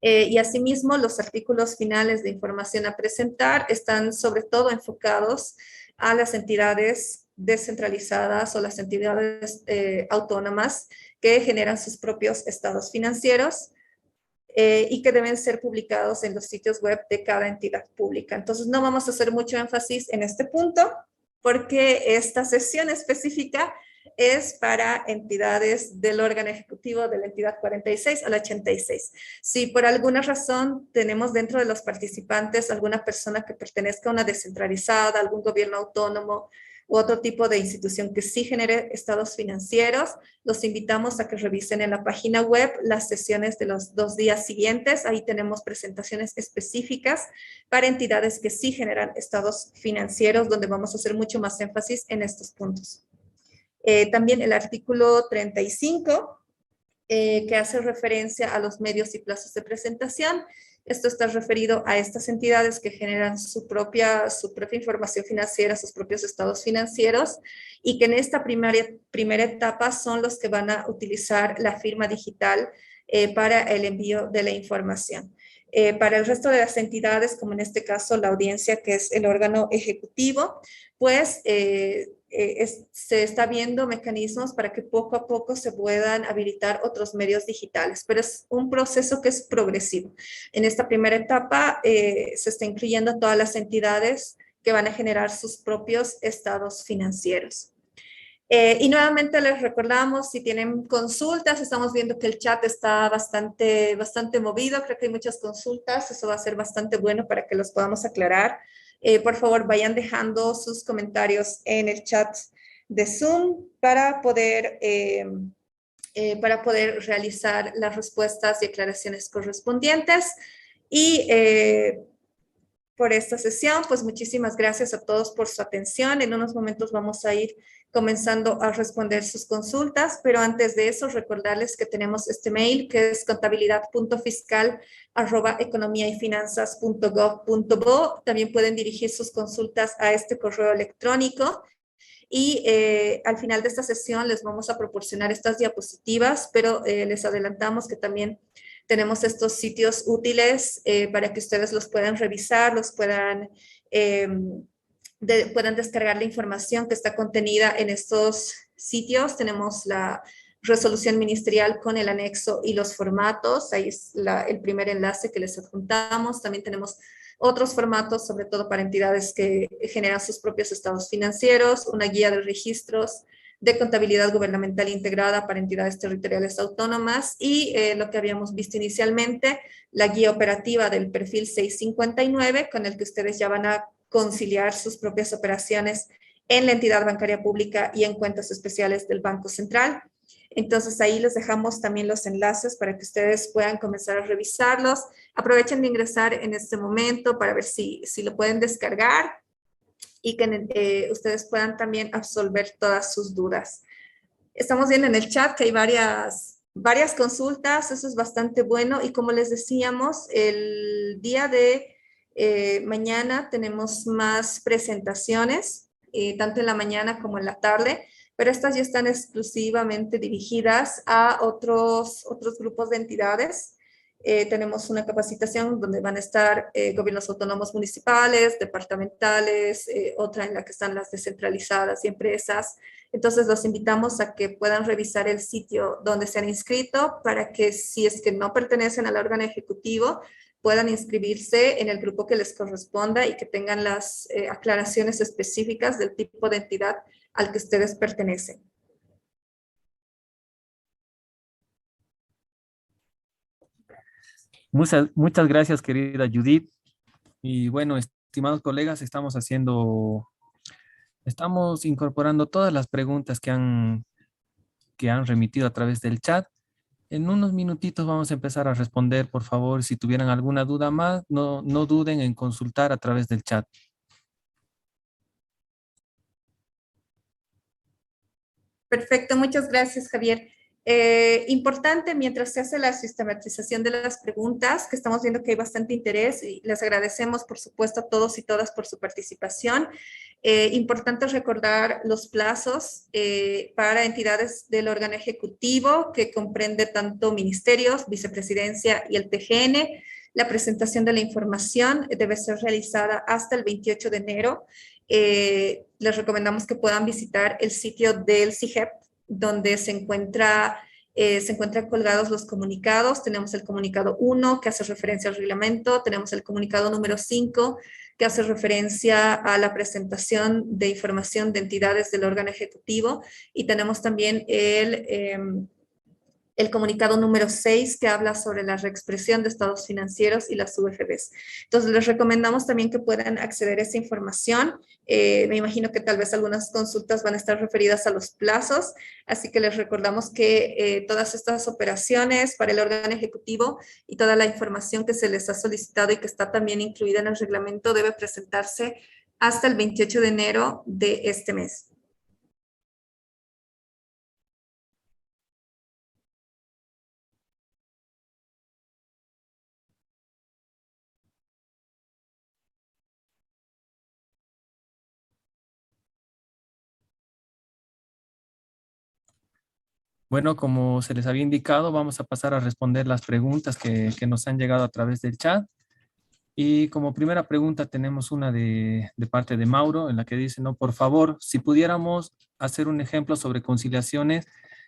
Y asimismo, los artículos finales de información a presentar están sobre todo enfocados a las entidades descentralizadas o las entidades autónomas que generan sus propios estados financieros y que deben ser publicados en los sitios web de cada entidad pública. Entonces, no vamos a hacer mucho énfasis en este punto porque esta sesión específica es para entidades del órgano ejecutivo de la entidad 46 a la 86. Si por alguna razón tenemos dentro de los participantes alguna persona que pertenezca a una descentralizada, algún gobierno autónomo u otro tipo de institución que sí genere estados financieros, los invitamos a que revisen en la página web las sesiones de los 2 días siguientes. Ahí tenemos presentaciones específicas para entidades que sí generan estados financieros, donde vamos a hacer mucho más énfasis en estos puntos. También el artículo 35, que hace referencia a los medios y plazos de presentación. Esto está referido a estas entidades que generan su propia información financiera, sus propios estados financieros, y que en esta primera etapa son los que van a utilizar la firma digital para el envío de la información. Para el resto de las entidades, como en este caso la audiencia, que es el órgano ejecutivo, pues se está viendo mecanismos para que poco a poco se puedan habilitar otros medios digitales, pero es un proceso que es progresivo. En esta primera etapa se está incluyendo todas las entidades que van a generar sus propios estados financieros. Y nuevamente les recordamos, si tienen consultas, estamos viendo que el chat está bastante movido, creo que hay muchas consultas, eso va a ser bastante bueno para que los podamos aclarar. Por favor, vayan dejando sus comentarios en el chat de Zoom para poder realizar las respuestas y aclaraciones correspondientes. Y por esta sesión, pues muchísimas gracias a todos por su atención. En unos momentos vamos a ir comenzando a responder sus consultas, pero antes de eso recordarles que tenemos este mail que es contabilidad.fiscal@economiayfinanzas.gov.bo. También pueden dirigir sus consultas a este correo electrónico. Y al final de esta sesión les vamos a proporcionar estas diapositivas, pero les adelantamos que también tenemos estos sitios útiles para que ustedes los puedan revisar, puedan descargar la información que está contenida en estos sitios. Tenemos la resolución ministerial con el anexo y los formatos. Ahí es el primer enlace que les adjuntamos. También tenemos otros formatos, sobre todo para entidades que generan sus propios estados financieros, una guía de registros de contabilidad gubernamental integrada para entidades territoriales autónomas y lo que habíamos visto inicialmente, la guía operativa del perfil 659, con el que ustedes ya van a conciliar sus propias operaciones en la entidad bancaria pública y en cuentas especiales del Banco Central. Entonces ahí les dejamos también los enlaces para que ustedes puedan comenzar a revisarlos. Aprovechen de ingresar en este momento para ver si lo pueden descargar y que ustedes puedan también absolver todas sus dudas. Estamos viendo en el chat que hay varias consultas, eso es bastante bueno, y como les decíamos, el día de mañana tenemos más presentaciones, tanto en la mañana como en la tarde, pero estas ya están exclusivamente dirigidas a otros grupos de entidades. Tenemos una capacitación donde van a estar gobiernos autónomos municipales, departamentales, otra en la que están las descentralizadas y empresas. Entonces los invitamos a que puedan revisar el sitio donde se han inscrito para que si es que no pertenecen al órgano ejecutivo, puedan inscribirse en el grupo que les corresponda y que tengan las aclaraciones específicas del tipo de entidad al que ustedes pertenecen. Muchas gracias, querida Judith. Y bueno, estimados colegas, estamos incorporando todas las preguntas que han remitido a través del chat. En unos minutitos vamos a empezar a responder. Por favor, si tuvieran alguna duda más, no duden en consultar a través del chat. Perfecto, muchas gracias, Javier. Importante, mientras se hace la sistematización de las preguntas, que estamos viendo que hay bastante interés y les agradecemos, por supuesto, a todos y todas por su participación. Importante recordar los plazos para entidades del órgano ejecutivo, que comprende tanto ministerios, vicepresidencia y el PGN. La presentación de la información debe ser realizada hasta el 28 de enero. Les recomendamos que puedan visitar el sitio del CIGEP, donde se encuentran colgados los comunicados. Tenemos el comunicado 1, que hace referencia al reglamento. Tenemos el comunicado número 5, que hace referencia a la presentación de información de entidades del órgano ejecutivo. Y tenemos también el comunicado número 6, que habla sobre la reexpresión de estados financieros y las UFBs. Entonces, les recomendamos también que puedan acceder a esa información. Me imagino que tal vez algunas consultas van a estar referidas a los plazos, así que les recordamos que todas estas operaciones para el órgano ejecutivo y toda la información que se les ha solicitado y que está también incluida en el reglamento debe presentarse hasta el 28 de enero de este mes. Bueno, como se les había indicado, vamos a pasar a responder las preguntas que nos han llegado a través del chat. Y como primera pregunta tenemos una de parte de Mauro, en la que dice, no, por favor, si pudiéramos hacer un ejemplo sobre conciliaciones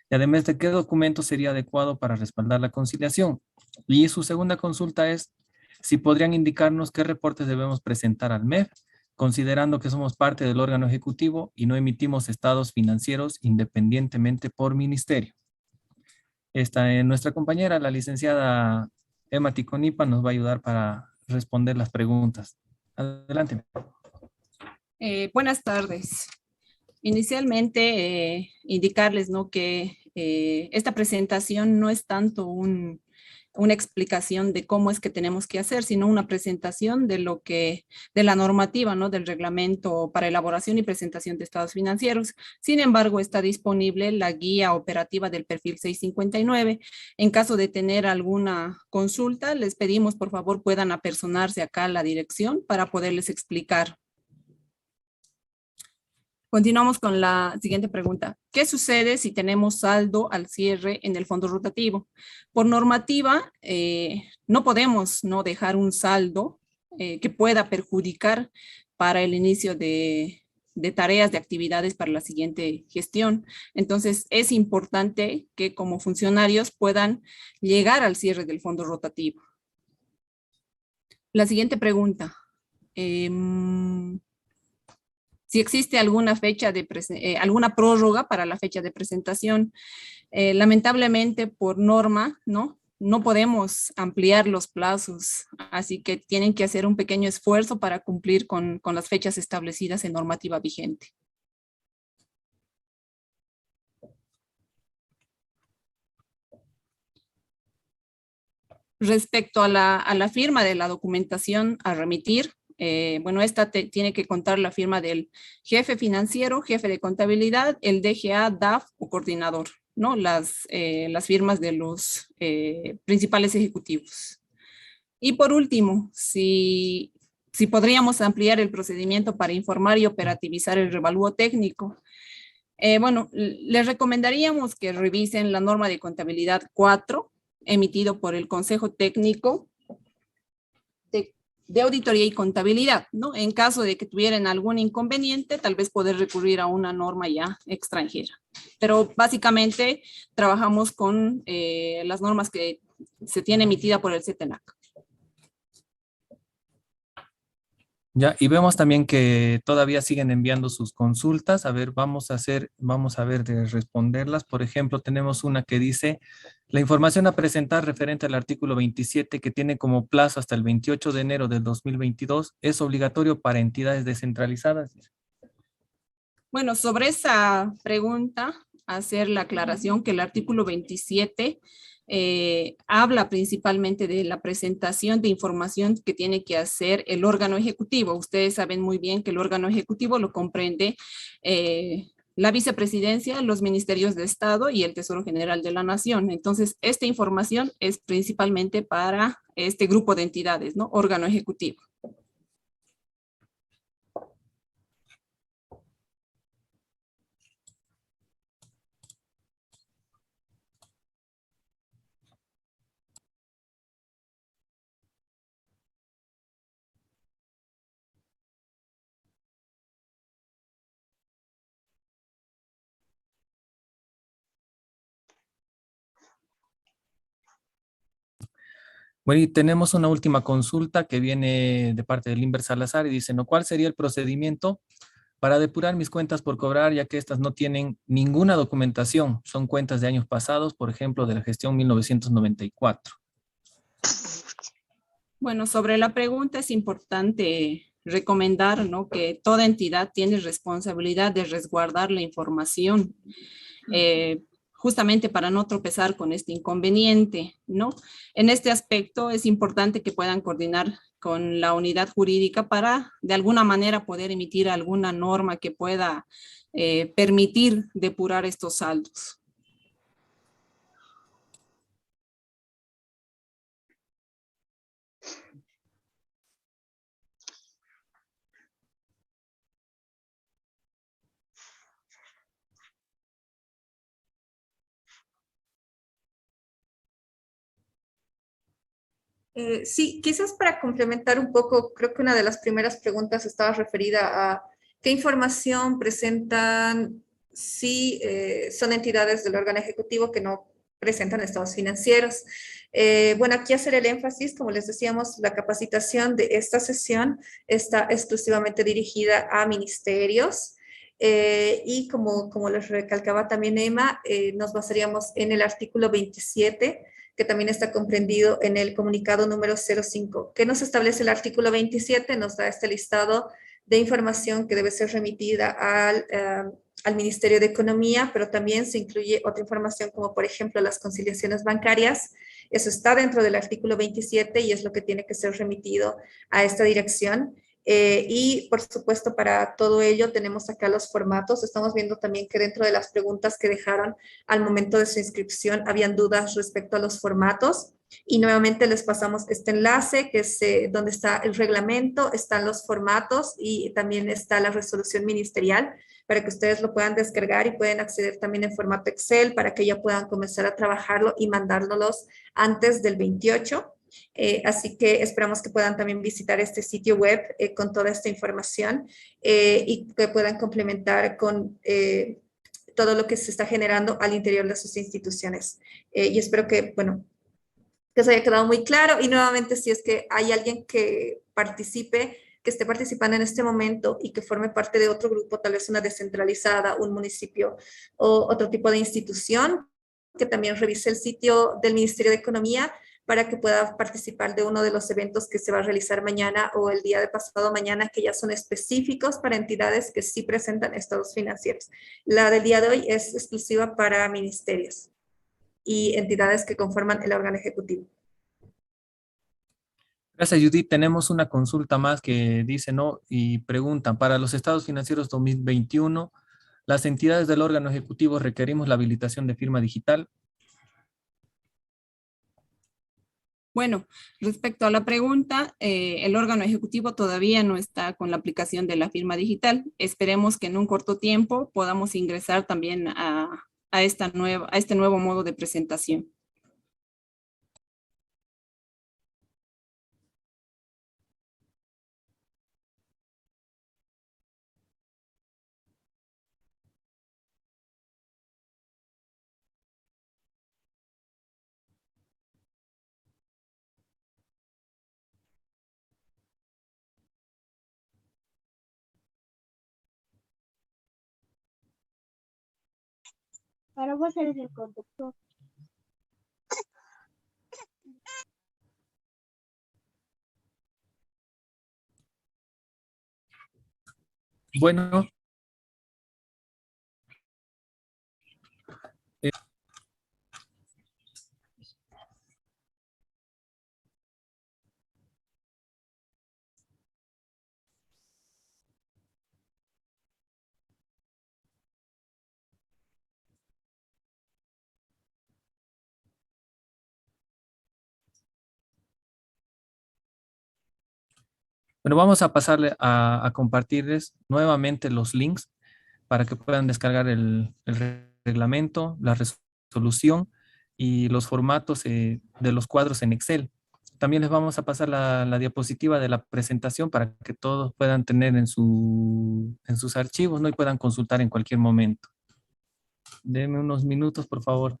y además de qué documento sería adecuado para respaldar la conciliación. Y su segunda consulta es si podrían indicarnos qué reportes debemos presentar al MEF, considerando que somos parte del órgano ejecutivo y no emitimos estados financieros independientemente por ministerio. Nuestra compañera, la licenciada Emma Ticonipa, nos va a ayudar para responder las preguntas. Adelante. Buenas tardes. Inicialmente, indicarles, ¿no?, que esta presentación no es tanto una explicación de cómo es que tenemos que hacer, sino una presentación de la normativa, ¿no?, del reglamento para elaboración y presentación de estados financieros. Sin embargo, está disponible la guía operativa del perfil 659. En caso de tener alguna consulta, les pedimos, por favor, puedan apersonarse acá a la dirección para poderles explicar. Continuamos con la siguiente pregunta. ¿Qué sucede si tenemos saldo al cierre en el fondo rotativo? Por normativa, no podemos no dejar un saldo que pueda perjudicar para el inicio de tareas, de actividades para la siguiente gestión. Entonces, es importante que como funcionarios puedan llegar al cierre del fondo rotativo. La siguiente pregunta. Si existe alguna alguna prórroga para la fecha de presentación. Lamentablemente, por norma, no podemos ampliar los plazos, así que tienen que hacer un pequeño esfuerzo para cumplir con las fechas establecidas en normativa vigente. Respecto a la firma de la documentación a remitir, bueno, esta tiene que contar la firma del jefe financiero, jefe de contabilidad, el DGA, DAF o coordinador, ¿no? Las firmas de los principales ejecutivos. Y por último, si podríamos ampliar el procedimiento para informar y operativizar el revalúo técnico. Bueno, les recomendaríamos que revisen la norma de contabilidad 4, emitido por el Consejo Técnico de Auditoría y Contabilidad, ¿no? En caso de que tuvieran algún inconveniente, tal vez poder recurrir a una norma ya extranjera. Pero básicamente trabajamos con las normas que se tiene emitida por el CETENAC. Ya, y vemos también que todavía siguen enviando sus consultas. A ver, vamos a ver de responderlas. Por ejemplo, tenemos una que dice, la información a presentar referente al artículo 27 que tiene como plazo hasta el 28 de enero del 2022 es obligatorio para entidades descentralizadas. Bueno, sobre esa pregunta, hacer la aclaración que el artículo 27 habla principalmente de la presentación de información que tiene que hacer el órgano ejecutivo. Ustedes saben muy bien que el órgano ejecutivo lo comprende la vicepresidencia, los ministerios de Estado y el Tesoro General de la Nación. Entonces, esta información es principalmente para este grupo de entidades, ¿no? Órgano ejecutivo. Bueno, y tenemos una última consulta que viene de parte del Inver Salazar y dice, ¿no? ¿Cuál sería el procedimiento para depurar mis cuentas por cobrar, ya que estas no tienen ninguna documentación? Son cuentas de años pasados, por ejemplo, de la gestión 1994. Bueno, sobre la pregunta es importante recomendar, ¿no?, que toda entidad tiene responsabilidad de resguardar la información, justamente para no tropezar con este inconveniente, ¿no? En este aspecto es importante que puedan coordinar con la unidad jurídica para de alguna manera poder emitir alguna norma que pueda permitir depurar estos saldos. Sí, quizás para complementar un poco, creo que una de las primeras preguntas estaba referida a qué información presentan si son entidades del órgano ejecutivo que no presentan estados financieros. Bueno, aquí hacer el énfasis, como les decíamos, la capacitación de esta sesión está exclusivamente dirigida a ministerios. Y como les recalcaba también Emma, nos basaríamos en el artículo 27 que también está comprendido en el comunicado número 05. ¿Qué nos establece el artículo 27? Nos da este listado de información que debe ser remitida al Ministerio de Economía, pero también se incluye otra información como por ejemplo las conciliaciones bancarias. Eso está dentro del artículo 27 y es lo que tiene que ser remitido a esta dirección. Y por supuesto, para todo ello tenemos acá los formatos. Estamos viendo también que dentro de las preguntas que dejaron al momento de su inscripción habían dudas respecto a los formatos. Y nuevamente les pasamos este enlace que es donde está el reglamento, están los formatos y también está la resolución ministerial para que ustedes lo puedan descargar y pueden acceder también en formato Excel para que ya puedan comenzar a trabajarlo y mandárnoslos antes del 28. Así que esperamos que puedan también visitar este sitio web con toda esta información y que puedan complementar con todo lo que se está generando al interior de sus instituciones. Y espero que, bueno, que se haya quedado muy claro y nuevamente si es que hay alguien que participe, que esté participando en este momento y que forme parte de otro grupo, tal vez una descentralizada, un municipio o otro tipo de institución, que también revise el sitio del Ministerio de Economía para que pueda participar de uno de los eventos que se va a realizar mañana o el día de pasado mañana, que ya son específicos para entidades que sí presentan estados financieros. La del día de hoy es exclusiva para ministerios y entidades que conforman el órgano ejecutivo. Gracias, Judith. Tenemos una consulta más que dice, ¿no? Y preguntan, para los estados financieros 2021, las entidades del órgano ejecutivo requerimos la habilitación de firma digital. Bueno, respecto a la pregunta, el órgano ejecutivo todavía no está con la aplicación de la firma digital. Esperemos que en un corto tiempo podamos ingresar también a este nuevo modo de presentación. Para vos eres el conductor. Bueno, eh, bueno, vamos a pasarle a compartirles nuevamente los links para que puedan descargar el reglamento, la resolución y los formatos de los cuadros en Excel. También les vamos a pasar la diapositiva de la presentación para que todos puedan tener en sus archivos, ¿no? Y puedan consultar en cualquier momento. Denme unos minutos, por favor.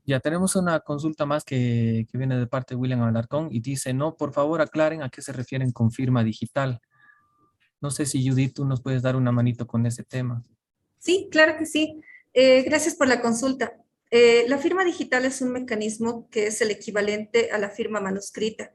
Ya tenemos una consulta más que viene de parte de William Alarcón y dice, no, por favor aclaren a qué se refieren con firma digital. No sé si Judith, tú nos puedes dar una manito con ese tema. Sí, claro que sí. Gracias por la consulta. La firma digital es un mecanismo que es el equivalente a la firma manuscrita.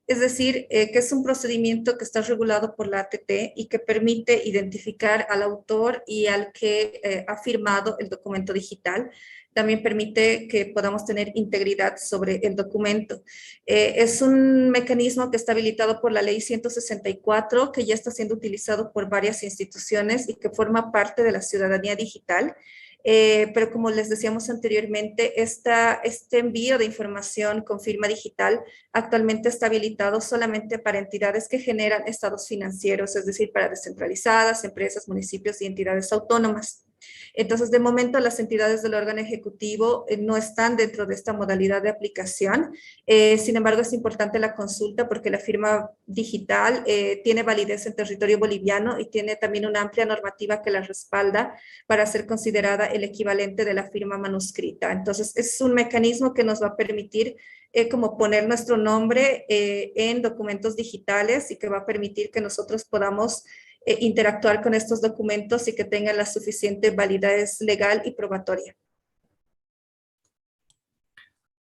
Es decir, que es un procedimiento que está regulado por la ATT y que permite identificar al autor y al que ha firmado el documento digital también permite que podamos tener integridad sobre el documento. Es un mecanismo que está habilitado por la Ley 164, que ya está siendo utilizado por varias instituciones y que forma parte de la ciudadanía digital. Pero como les decíamos anteriormente, este envío de información con firma digital actualmente está habilitado solamente para entidades que generan estados financieros, es decir, para descentralizadas, empresas, municipios y entidades autónomas. Entonces, de momento, las entidades del órgano ejecutivo no están dentro de esta modalidad de aplicación. Sin embargo, es importante la consulta porque la firma digital tiene validez en territorio boliviano y tiene también una amplia normativa que la respalda para ser considerada el equivalente de la firma manuscrita. Entonces, es un mecanismo que nos va a permitir como poner nuestro nombre en documentos digitales y que va a permitir que nosotros podamos interactuar con estos documentos y que tengan la suficiente validez legal y probatoria.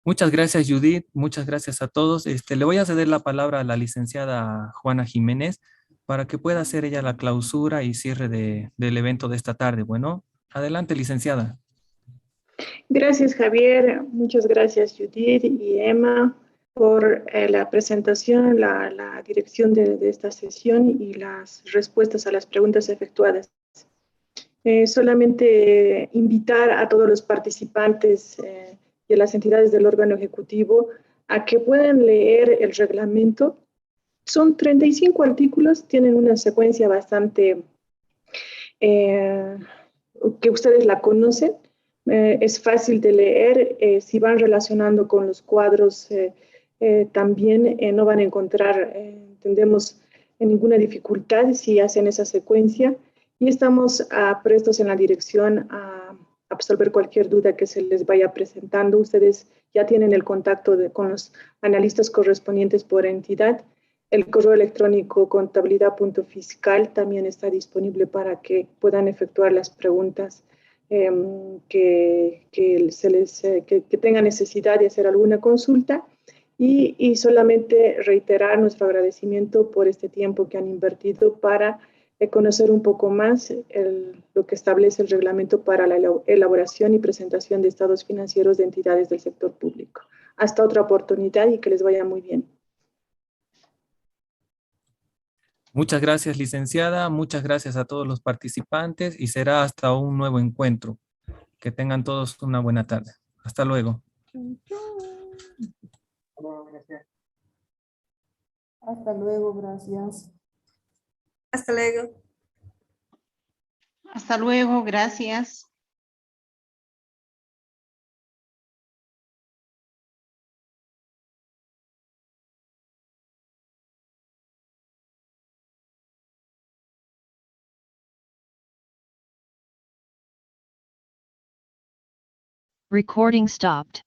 Muchas gracias, Judith. Muchas gracias a todos. Le voy a ceder la palabra a la licenciada Juana Jiménez para que pueda hacer ella la clausura y cierre del evento de esta tarde. Bueno, adelante, licenciada. Gracias, Javier. Muchas gracias, Judith y Emma, por la presentación, la dirección de esta sesión y las respuestas a las preguntas efectuadas. Solamente invitar a todos los participantes y a las entidades del órgano ejecutivo a que puedan leer el reglamento. Son 35 artículos, tienen una secuencia bastante que ustedes la conocen. Es fácil de leer, si van relacionando con los cuadros también no van a encontrar, entendemos, ninguna dificultad si hacen esa secuencia y estamos prestos en la dirección a absolver cualquier duda que se les vaya presentando. Ustedes ya tienen el contacto con los analistas correspondientes por entidad. El correo electrónico contabilidad.fiscal también está disponible para que puedan efectuar las preguntas que tengan necesidad de hacer alguna consulta y solamente reiterar nuestro agradecimiento por este tiempo que han invertido para conocer un poco más lo que establece el reglamento para la elaboración y presentación de estados financieros de entidades del sector público. Hasta otra oportunidad y que les vaya muy bien. Muchas gracias, licenciada. Muchas gracias a todos los participantes y será hasta un nuevo encuentro. Que tengan todos una buena tarde. Hasta luego. Hasta luego, gracias. Hasta luego. Hasta luego, gracias. Recording stopped.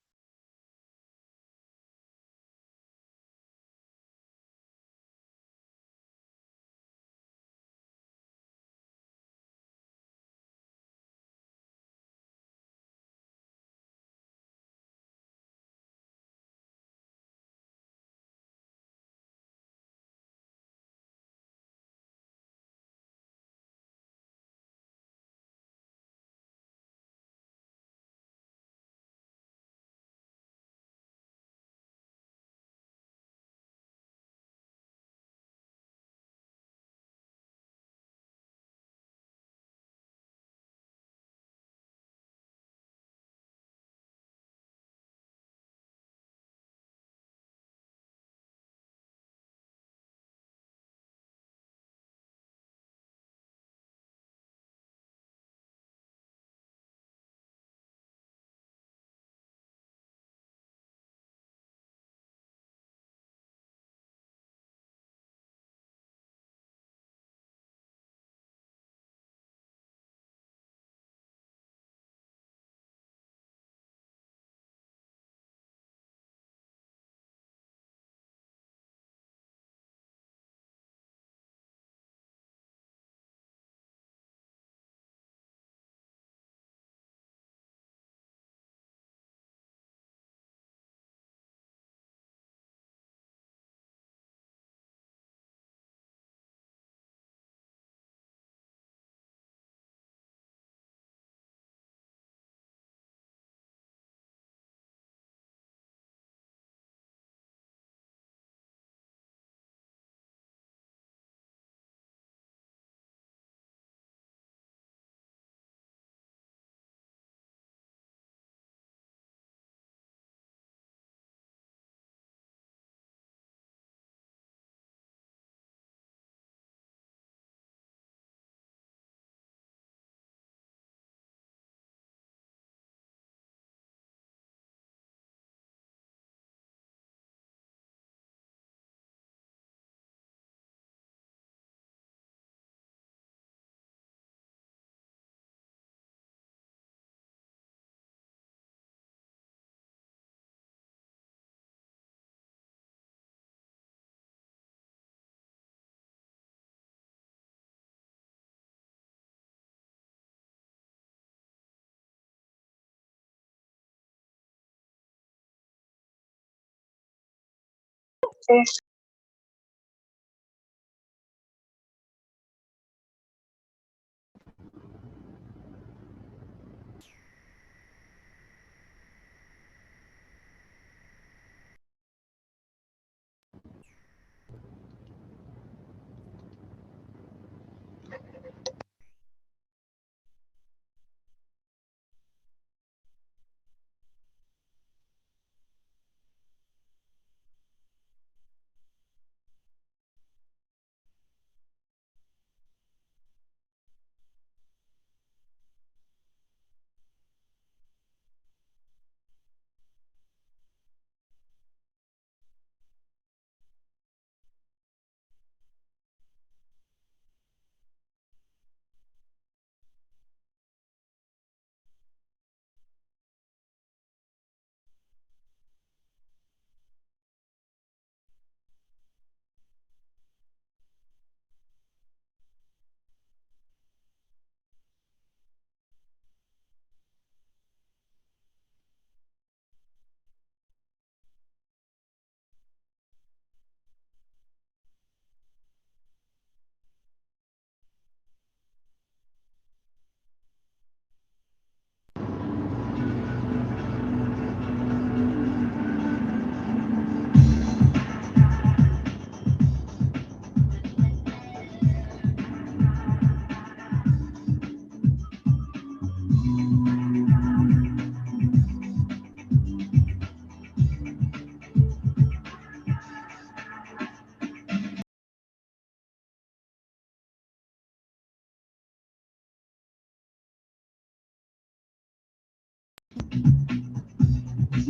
Dicen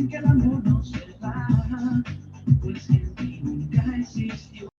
que el amor no se va, pues en ti nunca existió.